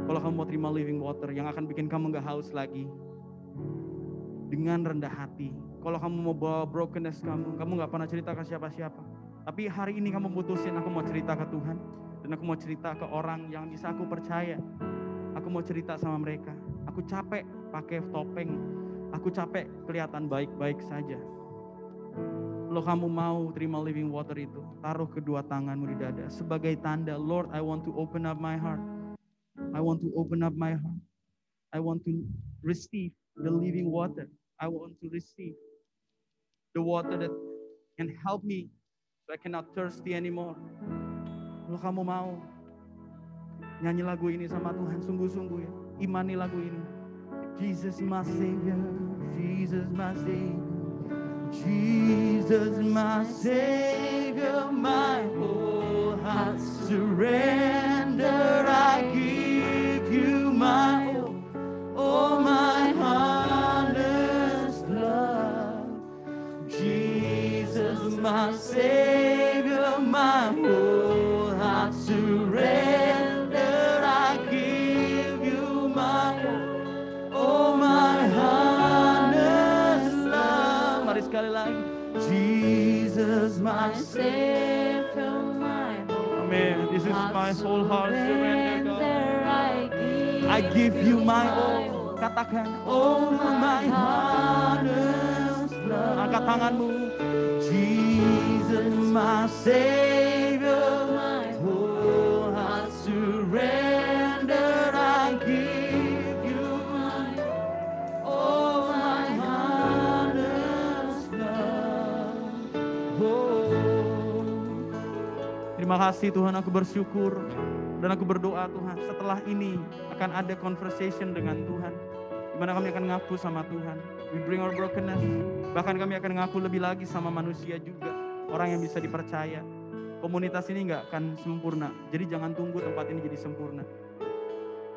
Kalau kamu mau terima living water yang akan bikin kamu gak haus lagi, dengan rendah hati. Kalau kamu mau bawa brokenness kamu gak pernah cerita ke siapa-siapa. Tapi hari ini kamu putusin, aku mau cerita ke Tuhan. Dan aku mau cerita ke orang yang bisa aku percaya. Aku mau cerita sama mereka. Aku capek pakai topeng. Aku capek kelihatan baik-baik saja. Kalau kamu mau terima living water itu, taruh kedua tanganmu di dada. Sebagai tanda, Lord, I want to open up my heart. I want to open up my heart. I want to receive the living water. I want to receive the water that can help me so I cannot thirsty anymore. Kalau kamu mau nyanyi lagu ini sama Tuhan, sungguh-sungguh ya, imani lagu ini. Jesus my Savior, Jesus my Savior, Jesus my Savior, my whole heart surrender, I give you my all my honest love. Jesus my Savior, my whole heart surrender, I give you my all my honest love. Mari sekali lagi. Jesus my Savior, my whole Amen. This is my whole heart surrender, God. I give you my all. Katakan, all my honest love. Angkat tanganmu. Jesus my Savior, my whole heart surrender, I give you my all my honest love. Oh. Terima kasih Tuhan, aku bersyukur dan aku berdoa Tuhan, setelah ini akan ada conversation dengan Tuhan, di mana kami akan ngaku sama Tuhan. We bring our brokenness. Bahkan kami akan ngaku lebih lagi sama manusia juga, orang yang bisa dipercaya. Komunitas ini nggak akan sempurna, jadi jangan tunggu tempat ini jadi sempurna.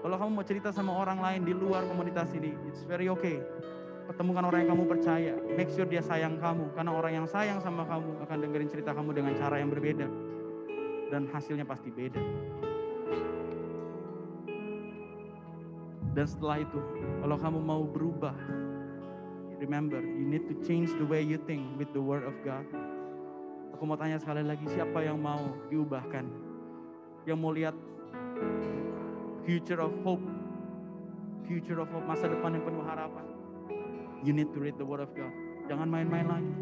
Kalau kamu mau cerita sama orang lain di luar komunitas ini, it's very okay. Pertemukan orang yang kamu percaya, make sure dia sayang kamu, karena orang yang sayang sama kamu akan dengerin cerita kamu dengan cara yang berbeda, dan hasilnya pasti beda. Dan setelah itu, kalau kamu mau berubah, remember, you need to change the way you think with the word of God. Aku mau tanya sekali lagi, siapa yang mau diubahkan? Yang mau lihat future of hope, masa depan yang penuh harapan? You need to read the word of God. Jangan main-main lagi.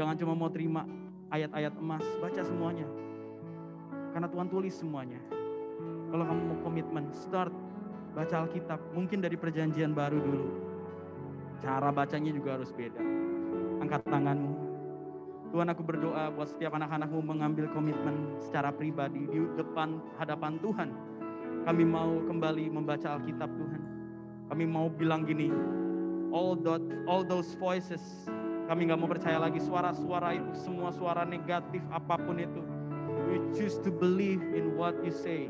Jangan cuma mau terima ayat-ayat emas, baca semuanya. Karena Tuhan tulis semuanya. Kalau kamu mau komitmen, start baca Alkitab, mungkin dari perjanjian baru dulu. Cara bacanya juga harus beda. Angkat tanganmu. Tuhan, aku berdoa buat setiap anak-anakmu mengambil komitmen secara pribadi di depan hadapan Tuhan. Kami mau kembali membaca Alkitab Tuhan. Kami mau bilang gini, all those voices, kami gak mau percaya lagi suara-suara itu, semua suara negatif apapun itu. We choose to believe in what you say.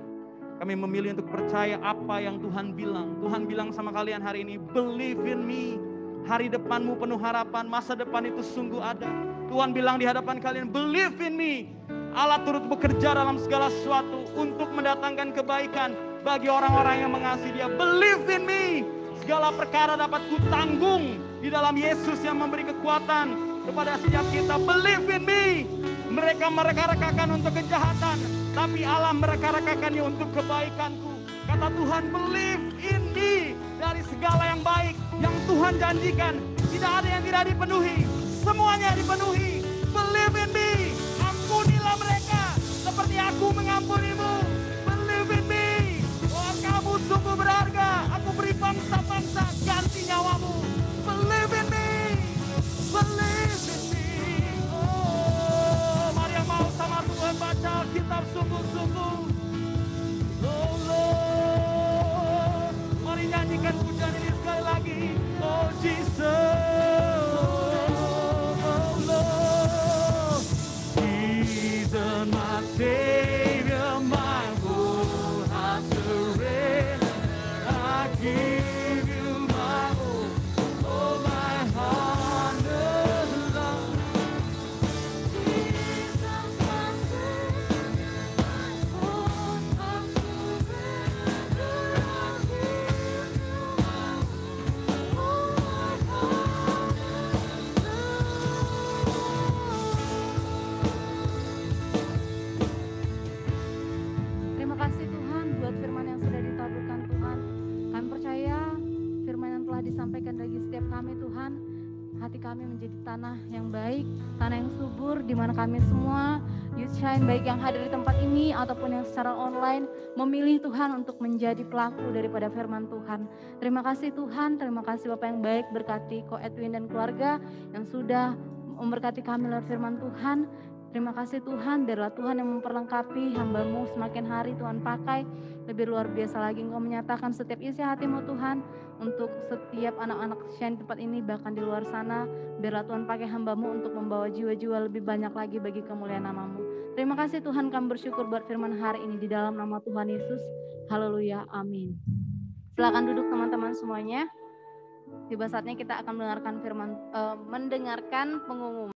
Kami memilih untuk percaya apa yang Tuhan bilang. Tuhan bilang sama kalian hari ini, believe in me. Hari depanmu penuh harapan, masa depan itu sungguh ada. Tuhan bilang di hadapan kalian, believe in me. Allah turut bekerja dalam segala sesuatu untuk mendatangkan kebaikan bagi orang-orang yang mengasihi Dia. Believe in me. Segala perkara dapat kutanggung di dalam Yesus yang memberi kekuatan kepada setiap kita. Believe in me. Mereka mereka-rekakan untuk kejahatan, tapi Allah mereka-rekakannya untuk kebaikanku. Kata Tuhan, believe in me. Dari segala yang baik yang Tuhan janjikan, tidak ada yang tidak dipenuhi, semuanya dipenuhi. Believe in me. Ampunilah mereka seperti aku mengampunimu. Believe in me. Oh, kamu sungguh berharga. Aku beri bangsa-bangsa ganti nyawamu. Believe in me. Believe in me. Oh, mari yang mau sama Tuhan baca Alkitab sungguh-sungguh. Oh Lord, mari nyanyikan pujian ini sekali lagi. Oh Jesus, oh Lord, Jesus my Savior, my whole heart surrender, I give you my all my honest love. Jesus my Savior, my whole heart surrender, I give you my all my heart. tanah yang baik, tanah yang subur, di mana kami semua Youth Shine baik yang hadir di tempat ini ataupun yang secara online memilih Tuhan untuk menjadi pelaku daripada firman Tuhan. Terima kasih Tuhan, terima kasih Bapak yang baik, berkati Ko Edwin dan keluarga yang sudah memberkati kami lewat firman Tuhan. Terima kasih Tuhan, biarlah Tuhan yang memperlengkapi hamba-Mu semakin hari Tuhan pakai. Lebih luar biasa lagi Engkau menyatakan setiap isi hati-Mu Tuhan untuk setiap anak-anak Shine tempat ini bahkan di luar sana. Biarlah Tuhan pakai hamba-Mu untuk membawa jiwa-jiwa lebih banyak lagi bagi kemuliaan nama-Mu. Terima kasih Tuhan, kami bersyukur buat firman hari ini di dalam nama Tuhan Yesus. Haleluya, amin. Silakan duduk teman-teman semuanya. Tiba saatnya kita akan mendengarkan pengumuman.